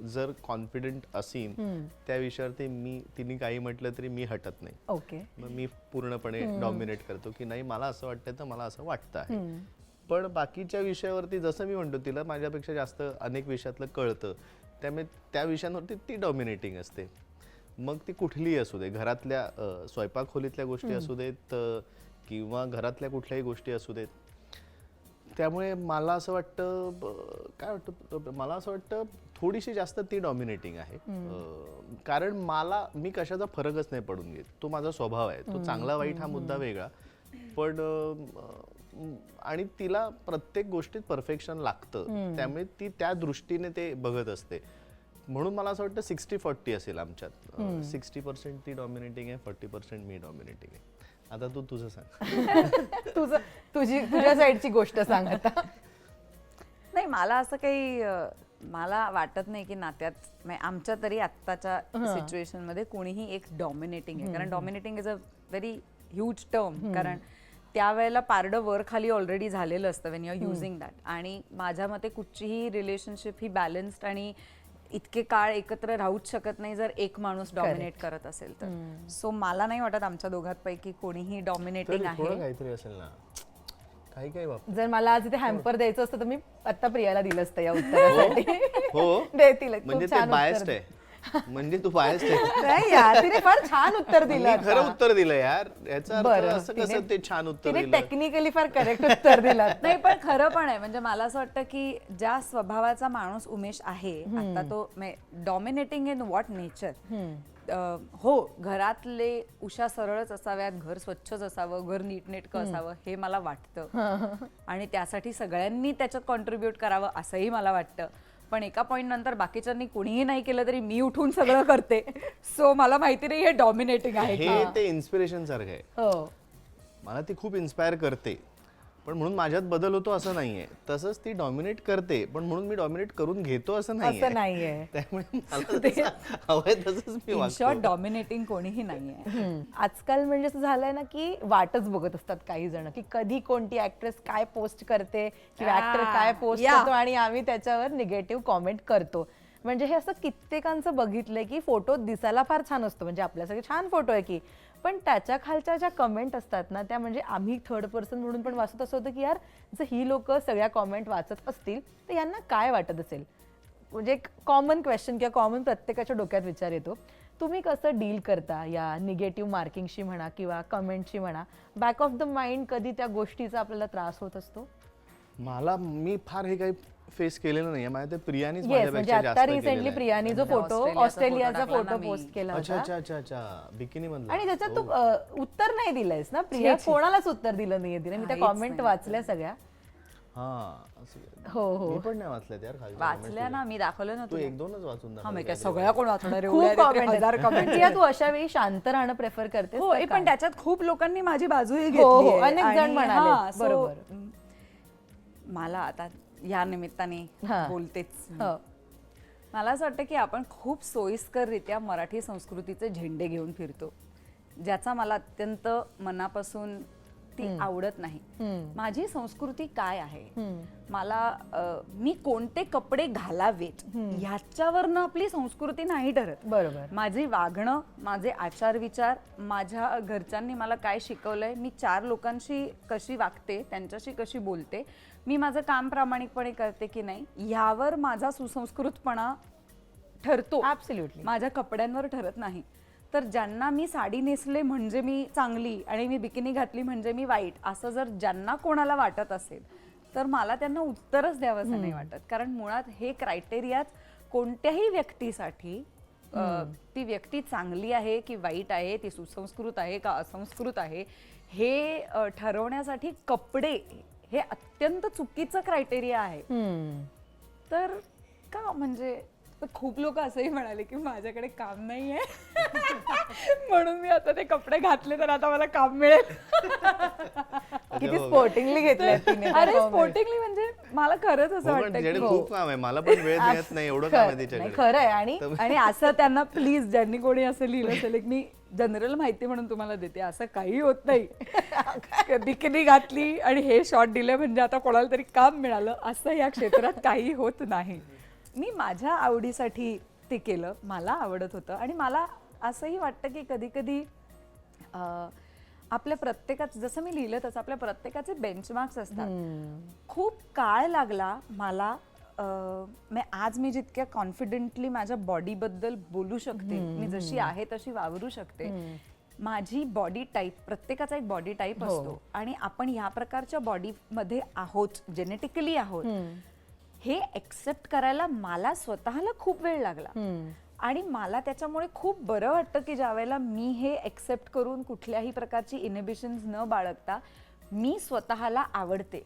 जर कॉन्फिडंट असीन त्या विषयावरती तिने काही म्हटलं तरी मी हटत नाही. ओके. मग मी पूर्णपणे डॉमिनेट करतो की नाही मला असं वाटतं तर मला असं वाटतं आहे. पण बाकीच्या विषयावरती जसं मी म्हणतो तिला माझ्यापेक्षा जास्त अनेक विषयातलं कळतं, त्यामुळे त्या विषयांवरती ती डॉमिनेटिंग असते. मग ती कुठलीही असू दे, घरातल्या स्वयंपाक खोलीतल्या गोष्टी असू देत किंवा घरातल्या कुठल्याही गोष्टी असू देत. त्यामुळे मला असं वाटतं काय वाटतं, मला असं वाटतं थोडीशी जास्त ती डॉमिनेटिंग आहे. कारण मी कशाचा फरकच नाही पडून घेत. तो माझा स्वभाव आहे. तो चांगला वाईट हा मुद्दा वेगळा, पण आणि तिला प्रत्येक गोष्टीत परफेक्शन लागतं, त्यामुळे ती त्या दृष्टीने ते बघत असते. म्हणून मला असं वाटतं 60-40 असेल आमच्यात. 60% ती डॉमिनेटिंग आहे, 40% मी डॉमिनेटिंग आहे. आता तू तुझं सांग. तुझ्या साईडची गोष्ट सांग आता. नाही, मला असं काही मला वाटत नाही की नात्यात म्हणजे आमच्या तरी आत्ताच्या सिच्युएशन मध्ये कोणीही एक डॉमिनेटिंग आहे. कारण dominating is a very huge term. कारण त्यावेळेला पारडं वर खाली ऑलरेडी झालेलं असतं when you are using that. आणि माझ्या मते कुठचीही रिलेशनशिप ही बॅलन्स्ड आणि इतके काळ एकत्र राहूच शकत नाही जर एक माणूस डॉमिनेट करत असेल तर. सो मला नाही वाटत आमच्या दोघांपैकी कोणीही डॉमिनेटिंग आहे. काहीतरी असेल ना, काही काही बाबत. जर मला आज इथे हॅम्पर द्यायचं असतं तर मी आता प्रियाला दिलं असतं या उत्तरासाठी. हो देतील. खूप म्हणजे ते छान बायस्ड उत्तर. आहे. म्हणजे तू बायस्ड आहे. नाही यार, तिने फार छान उत्तर मी दिलं. खरं उत्तर दिलं यार. याचा अर्थ बरं, असं कसं ते छान उत्तर तिने दिलं. टेक्निकली फार करेक्ट उत्तर दिलं. नाही पण खरं पण आहे. म्हणजे मला असं वाटतं की ज्या स्वभावाचा माणूस उमेश आहे आता तो डॉमिनेटिंग इन व्हॉट नेचर. हो, घरातले उषा सरळच असाव्यात, घर स्वच्छच असावं, घर नीटनेटकं असावं हे मला वाटतं. आणि त्यासाठी सगळ्यांनी त्याच्यात कॉन्ट्रीब्युट करावं असंही मला वाटतं. पण एका पॉइंट नंतर बाकीच्यांनी कुणीही नाही केलं तरी मी उठून सगळं करते. सो मला माहिती नाही हे डॉमिनेटिंग आहे. हे ते इन्स्पिरेशन सारखं आहे. हो, मला ती खूप इन्स्पायर करते, पण म्हणून माझ्यात बदल होतो असं नाहीये. तसंच ती डॉमिनेट करते, पण म्हणून मी डॉमिनेट करून घेतो असं नाहीये. असं नाहीये. त्यामुळे मला जसं हवंय तसंच मी इन वागतो. शॉर्ट डॉमिनेटिंग कोणीही नाहीये. आजकाल म्हणजे असं झालंय ना की वाटच बघत असतात काही जण की कधी कोणती ऍक्ट्रेस काय पोस्ट करते किंवा ऍक्टर काय पोस्ट करतो आणि आम्ही त्याच्यावर निगेटिव्ह कॉमेंट करतो. म्हणजे हे असं कित्येकांचं बघितलंय की फोटो दिसायला फार छान असतो, म्हणजे आपल्यासाठी छान फोटो आहे की, पण त्याच्या खालच्या ज्या कमेंट असतात ना त्या म्हणजे आम्ही थर्ड पर्सन म्हणून पण वाचत असं होतं की यार जर ही लोक सगळ्या कॉमेंट वाचत असतील तर यांना काय वाटत असेल. म्हणजे एक कॉमन क्वेश्चन किंवा कॉमन प्रत्येकाच्या डोक्यात विचार येतो. तुम्ही कसं डील करता या निगेटिव्ह मार्किंगशी म्हणा किंवा कमेंटशी म्हणा? बॅक ऑफ द माइंड कधी त्या गोष्टीचा आपल्याला त्रास होत असतो? मी फार हे काही फेस केलेलं नाहीये. माझ्या ते प्रियानीच येस, म्हणजे माझ्यापेक्षा आता जास्त रिसेंटली केलेलं आहे. प्रियानी जो फोटो ऑस्ट्रेलियाचा टाकला ना फोटो मी. पोस्ट केला अच्छा होता अच्छा अच्छा अच्छा बिकिनी मधला. आणि त्याच्यात तू उत्तर नाही दिलंयस ना प्रिया, कोणालाच उत्तर दिलं नाहीये तिने. मी त्या कॉमेंट वाचल्या सगळ्या. हा हो हो, मी पण नाही वाचल्यात यार खाली. वाचल्या ना, मी दाखवलं ना तू एक दोनच वाचून हा दाखव. मी काय सगळ्या कोण वाचणार आहे? खूप एवढ्या कॉमेंट हजार comment. प्रिया, तू अशा वेळी शांत राहणं प्रेफर करतेस? हो, का पण त्याच्यात खूप लोकांनी माझी बाजूही हो, हो, घेतली. अनेक जण म्हणाले. बरोबर. मला आता या निमित्ताने हा. बोलतेच. हो. मला असं वाटतं की आपण खूप सोयीस्कररित्या मराठी संस्कृतीचे झेंडे घेऊन फिरतो, ज्याचा मला अत्यंत मनापासून ती आवडत नाही. माझी संस्कृती काय आहे, मला मी कोणते कपडे घालावेत ह्याच्यावरनं आपली संस्कृती नाही ठरत. बरोबर. माझी वागणं, माझे आचार विचार, माझ्या घरच्यांनी मला काय शिकवलंय, मी 4 लोकांशी कशी वागते, त्यांच्याशी कशी बोलते, मी माझं काम प्रामाणिकपणे करते की नाही, ह्यावर माझा सुसंस्कृतपणा ठरतो. ऍब्सोल्युटली. माझ्या कपड्यांवर ठरत नाही. तर ज्यांना मी साडी नेसले म्हणजे मी चांगली आणि मी बिकिनी घातली म्हणजे मी वाईट, असं जर ज्यांना कोणाला वाटत असेल तर मला त्यांना उत्तरच द्यावंसं नाही वाटत. कारण मुळात हे क्रायटेरियाच कोणत्याही व्यक्तीसाठी ती व्यक्ती चांगली आहे की वाईट आहे, ती सुसंस्कृत आहे का असंस्कृत आहे, हे ठरवण्यासाठी कपडे हे अत्यंत चुकीचं क्रायटेरिया आहे. तर का म्हणजे खूप लोक असंही म्हणाले की माझ्याकडे काम नाहीये म्हणून मी आता ते कपडे घातले तर आता मला काम मिळेल. किती स्पोर्टिंगली घेतलंय तिने. अरे स्पोर्टिंगली म्हणजे मला खरंच असं हो, पण वाटतं तिच्याकडे की खूप काम आहे. मला पण वेळ मिळत नाही, एवढं काम आहे नाही, तिच्याकडे. खरं आहे. आणि आणि असं त्यांना प्लीज ज्यांनी कोणी असं लिहिलं असेल की मी जनरल माहिती म्हणून तुम्हाला देते, असं काही होत नाही. बिकिनी घातली आणि हे शॉट दिले म्हणजे आता कोणाला तरी काम मिळालं असं या क्षेत्रात काही होत नाही. मी माझ्या आवडीसाठी ते केलं, मला आवडत होतं. आणि मला असंही वाटतं की कधी कधी आपल्या प्रत्येकाचं, जसं मी लिहिलं तसं आपल्या प्रत्येकाचे बेंचमार्क्स असतात. खूप काळ लागला मला आज मी जितक्या कॉन्फिडेंटली माझ्या बॉडीबद्दल बोलू शकते, मी जशी आहे तशी वावरू शकते, माझी बॉडी टाईप, प्रत्येकाचा एक बॉडी टाईप असतो आणि आपण ह्या प्रकारच्या बॉडीमध्ये आहोत, जेनेटिकली आहोत, हे एक्सेप्ट करायला मला स्वतःला खूप वेळ लागला. आणि मला त्याच्यामुळे खूप बरं वाटतं की ज्यावेळेला मी हे एक्सेप्ट करून कुठल्याही प्रकारची इनिबिशन्स न बाळगता मी स्वतःला आवडते,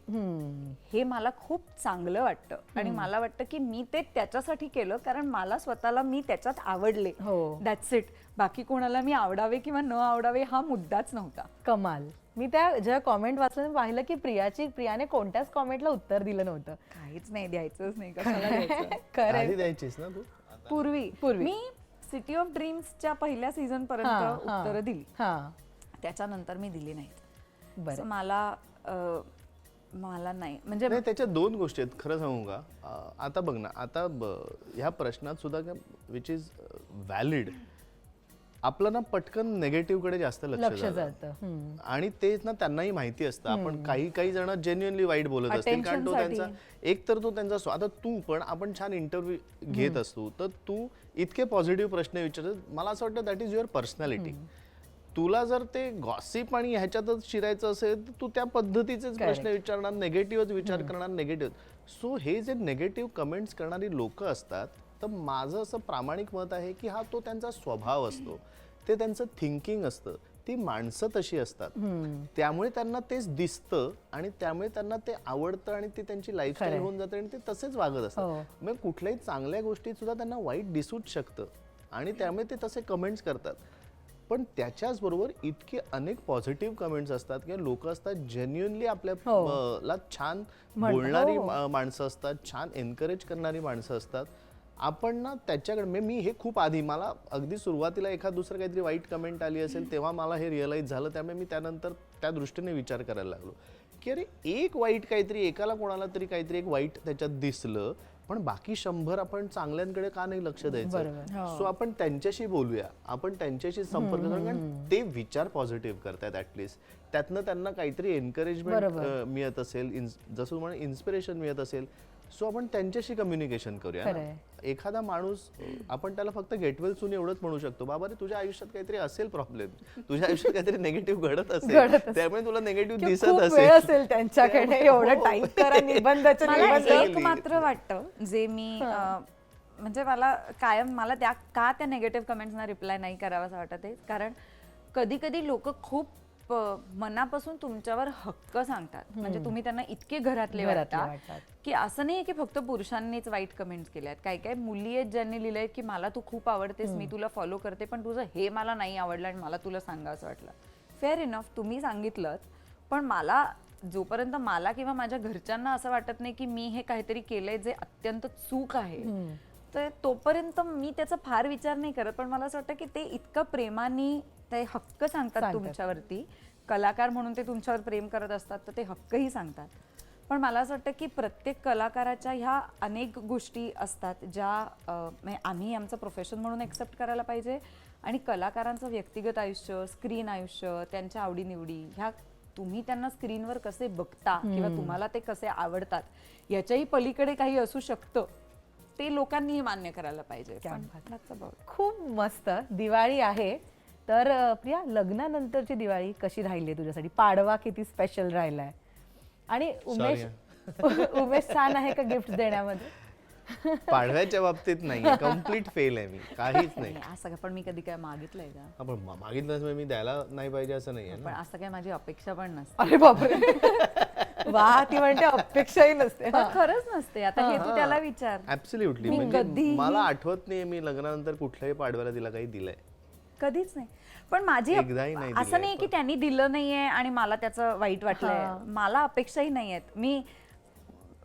हे मला खूप चांगलं वाटतं. आणि मला वाटतं की मी ते त्याच्यासाठी केलं कारण मला स्वतःला मी त्याच्यात आवडले. That's it. बाकी कोणाला मी आवडावे किंवा न आवडावे हा मुद्दाच नव्हता. कमाल. मी त्या जेव्हा कॉमेंट वाचलं पाहिलं की प्रियाने कोणत्याच कॉमेंटला उत्तर दिलं नव्हतं. काहीच नाही, द्यायचंच नाही, कशाला द्यायचं. खरं आधी द्यायचीस ना तू? पूर्वी मी सिटी ऑफ ड्रीम्सच्या पहिल्या सीझन पर्यंत उत्तरं दिली, त्याच्यानंतर मी दिली नाहीत. So मला नाही, म्हणजे नाही, त्याच्या दोन गोष्टी आहेत खरं सांगू का. आता बघ ना, आता ह्या प्रश्नात सुद्धा विच इज व्हॅलिड, आपलं ना पटकन नेगेटिव्ह कडे जास्त लक्ष जातं. आणि तेच ना त्यांनाही माहिती असतं. आपण काही जण जेन्युअनली वाईट बोलत असतील कारण तो त्यांचा एक तर तो त्यांचा आता तू पण आपण छान इंटरव्ह्यू घेत असतो तर तू इतके पॉझिटिव्ह प्रश्न विचारत, मला असं वाटतं दॅट इज युअर पर्सनॅलिटी. तुला जर ते गॉसिप आणि ह्याच्यातच शिरायचं असेल तर तू त्या पद्धतीचेच प्रश्न विचारणार, नेगेटिव्हच विचार करणार, नेगेटिव्ह. सो हे जे नेगेटिव्ह कमेंट्स करणारी लोक असतात, तर माझं असं प्रामाणिक मत आहे की हा तो त्यांचा स्वभाव असतो, ते त्यांचं थिंकिंग असतं, ती माणसं तशी असतात, त्यामुळे त्यांना तेच दिसतं आणि त्यामुळे त्यांना ते आवडतं आणि ती त्यांची लाईफस्टाईल होऊन जाते आणि ते तसेच वागत असतात. मग कुठल्याही चांगल्या गोष्टीत सुद्धा त्यांना वाईट दिसूच शकतं आणि त्यामुळे ते तसे कमेंट्स करतात. पण त्याच्याच बरोबर इतके अनेक पॉझिटिव्ह कमेंट्स असतात किंवा लोक असतात जेन्युअनली आपल्याला छान बोलणारी माणसं असतात, छान एनकरेज करणारी माणसं असतात. आपण ना त्याच्याकडे मी हे खूप आधी, मला अगदी सुरुवातीला एखाद दुसरं काहीतरी वाईट कमेंट आली असेल तेव्हा मला हे रिअलाइज झालं, त्यामुळे मी त्यानंतर त्या दृष्टीने विचार करायला लागलो की अरे एक वाईट काहीतरी, एकाला कोणाला तरी काहीतरी एक वाईट त्याच्यात दिसलं, पण बाकी 100 आपण चांगल्यांकडे का नाही लक्ष द्यायचं. सो आपण त्यांच्याशी बोलूया, आपण त्यांच्याशी संपर्क करू, कारण ते विचार पॉझिटिव्ह करतात, ऍटलिस्ट त्यातनं त्यांना काहीतरी एनकरेजमेंट मिळत असेल, जसं तुम्हाला इन्स्पिरेशन मिळत असेल. सो आपण त्यांच्याशी कम्युनिकेशन करूया. एखादा माणूस आपण त्याला फक्त गेट वेल सून एवढंच म्हणू शकतो, बाबा रे तुझ्या आयुष्यात काहीतरी असेल प्रॉब्लेम, तुझ्या आयुष्यात काहीतरी निगेटिव्ह घडत असेल, त्यामुळे तुला निगेटिव्ह दिसत असेल त्यांच्याकडे एवढं टाईप करा निबंधाचं. मला एक मात्र वाटतं जे मी म्हणजे मला कायम मला त्या नेगेटिव्ह कमेंट्सना रिप्लाय नाही करावासा वाटत आहे, कारण कधी कधी लोक खूप मनापासून तुमच्यावर हक्क सांगतात. म्हणजे तुम्ही त्यांना इतके घरातले वाटतात की असं नाही की फक्त पुरुषांनीच वाईट कमेंट्स केल्यात. काही काही मुली आहेत ज्यांनी लिहिलंय की मला तू खूप आवडतेस, मी तुला फॉलो करते, पण तुझं हे मला नाही आवडलं आणि मला तुला सांगावं असं वाटलं. फेअर इनफ, तुम्ही सांगितलं, पण मला जोपर्यंत मला किंवा माझ्या घरच्यांना असं वाटत नाही की मी हे काहीतरी केलंय जे अत्यंत चूक आहे, तर तोपर्यंत मी त्याचा फार विचार नाही करत. पण मला असं वाटतं की ते इतकं प्रेमाने ते हक्क सांगतात तुमच्यावरती, कलाकार म्हणून ते तुमच्यावर प्रेम करत असतात, तर ते हक्कही सांगतात. पण मला असं वाटतं की प्रत्येक कलाकाराच्या ह्या अनेक गोष्टी असतात ज्या आम्ही आमचं प्रोफेशन म्हणून एक्सेप्ट करायला पाहिजे, आणि कलाकारांचं व्यक्तिगत आयुष्य, स्क्रीन आयुष्य, त्यांच्या आवडीनिवडी, ह्या तुम्ही त्यांना स्क्रीनवर कसे बघता किंवा तुम्हाला ते कसे आवडतात याच्याही पलीकडे काही असू शकतं, ते लोकांनी मान्य करायला पाहिजे. खूप मस्त. दिवाळी आहे तर प्रिया, लग्नानंतरची दिवाळी कशी राहिली तुझ्यासाठी? पाडवा किती स्पेशल राहिलाय? आणि उमेश छान आहे का गिफ्ट देण्यामध्ये? पाडव्याच्या बाबतीत नाही, कम्प्लीट फेल आहे मी, काहीच नाही. असं पण मी कधी काय मागितलंय का? आपण मागितलं मी द्यायला नाही पाहिजे असं नाहीये ना. पण असं काय माझी अपेक्षा पण नसते. अरे बापरे, वा, ती म्हणते अपेक्षाही नसते. खरंच नसते. आता हे तू त्याला विचार. ऍब्सोल्युटली. म्हणजे मला आठवत नाही मी लग्नानंतर कुठल्याही पाडव्याला तिला काही दिलंय, कधीच नाही. पण माझी असं नाही की त्यांनी दिलं नाहीये आणि मला त्याचं वाईट वाटलंय, मला अपेक्षाही नाही आहेत.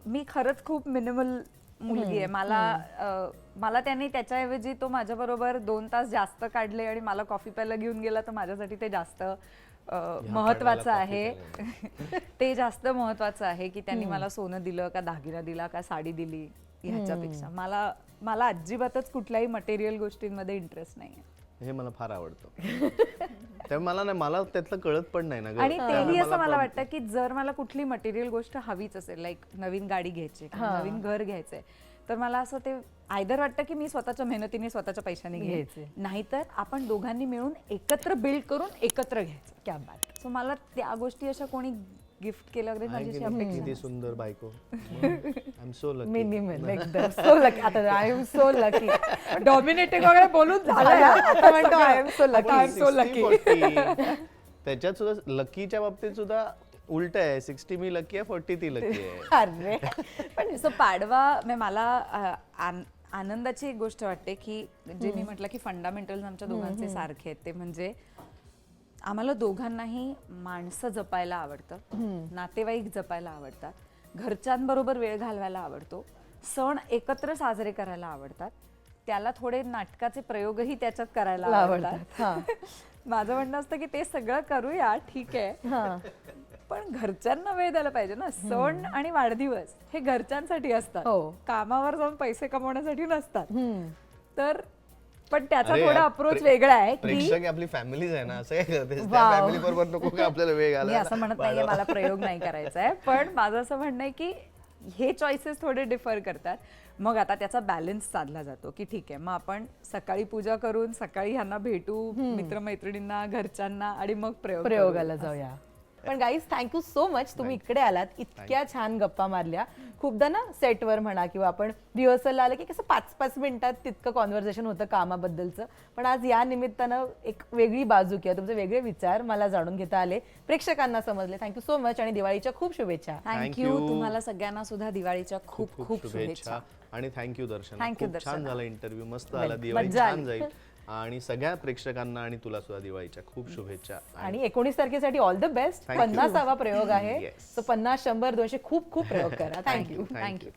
मी खरंच खूप मिनिमल मुलगी आहे. मला त्यांनी त्याच्याऐवजी तो माझ्याबरोबर 2 तास जास्त काढले आणि मला कॉफी प्यायला घेऊन गेला, तर माझ्यासाठी ते जास्त महत्वाचं आहे. ते जास्त महत्वाचं आहे की त्यांनी मला सोनं दिलं का दागिना दिला का साडी दिली, ह्याच्यापेक्षा मला अजिबातच कुठल्याही मटेरियल गोष्टींमध्ये इंटरेस्ट नाही. हे मला फार आवडतं. त्यामुळे मला त्यातलं कळत पण नाही ना ग. आणि त्यामुळे तेही असं मला पण- वाटतं की जर मला कुठली मटेरियल गोष्ट हवीच असेल, लाईक नवीन गाडी घ्यायची किंवा नवीन घर घ्यायचंय, तर मला असं ते आयदर वाटतं की मी स्वतःच्या मेहनतीने स्वतःच्या पैशाने घ्यायचे. घ्यायचे, नाहीतर आपण दोघांनी मिळून एकत्र बिल्ड करून एकत्र घ्यायचं. क्या बात. सो मला त्या गोष्टी अशा कोणी गिफ्ट केल्या वगैरे आहे माझी की अशी नाही? अपेक्षा किती नाही. सुंदर बायको. I am so lucky. Minimal एकदम सो लकी. आता I am so lucky. Dominating वगैरे बोलून झालं आता म्हणतो I am so lucky. I am so lucky. 60-40. त्याच्यात सुद्धा लकीच्या बाबतीत सुद्धा उलट आहे. 60 मी लकी आहे, 40 ती लकी आहे. अरे पण सो पाडवा मला आनंदाची एक गोष्ट वाटते की जे मी म्हटलं की फंडामेंटल्स आमच्या दोघांचे सारखे आहेत, ते म्हणजे आम्हाला दोघांनाही माणसं जपायला आवडतं, नातेवाईक जपायला आवडतात, घरच्यांबरोबर वेळ घालवायला आवडतो, सण एकत्र साजरे करायला आवडतात, त्याला थोडे नाटकाचे प्रयोगही त्याच्यात करायला आवडतात. माझं म्हणणं असतं की ते सगळं करूया, ठीक आहे, पण घरच्यांना वेळ द्यायला पाहिजे ना. सण आणि वाढदिवस हे घरच्यांसाठी असतात, हो. कामावर जाऊन पैसे कमवण्यासाठी नसतात. तर पण त्याचा अरे थोडा यार, अप्रोच वेगळा आहे की प्रेक्षक आपली फॅमिलीज आहे ना, असं काय करतेस? त्या वाव. फॅमिली बरोबर नको का आपल्याला वेळ मी घालायला? असं म्हणत नाहीये मला प्रयोग नाही करायचा आहे, पण माझं असं म्हणणं आहे की हे चॉईसेस थोडे डिफर करतात. मग आता त्याचा बॅलन्स साधला जातो की ठीक आहे, मग आपण सकाळी पूजा करून सकाळी ह्यांना भेटू, मित्रमैत्रिणींना, घरच्यांना, आणि मग प्रयोगाला जाऊया. पण गाईज थँक्यू सो मच, तुम्ही इकडे आलात, इतक्या छान गप्पा मारल्या. खूपदा ना सेटवर म्हणा किंवा आपण रिहर्सलला आलं की कसं 5-5 मिनिटात तितकं कॉन्व्हर्सेशन होतं कामाबद्दलचं, पण आज या निमित्तानं एक वेगळी बाजू किंवा तुमचे वेगळे विचार मला जाणून घेता आले, प्रेक्षकांना समजले. थँक्यू सो मच आणि दिवाळीच्या खूप शुभेच्छा. थँक्यू. Thank you. तुम्हाला सगळ्यांना सुद्धा दिवाळीच्या खूप खूप शुभेच्छा. आणि थँक्यू दर्शन. Thank you, खूप छान दर्शना. झाला इंटरव्ह्यू, मस्त आला, दिवाळी मज्जा छान आली. जाईल. आणि सगळ्या प्रेक्षकांना आणि तुला सुद्धा दिवाळीच्या खूप शुभेच्छा. आणि 19 तारखेसाठी all the best. Thank you. 50वा प्रयोग आहे, Yes. सो 50, 100, 200 खूप खूप प्रयोग करा. थँक्यू. थँक्यू.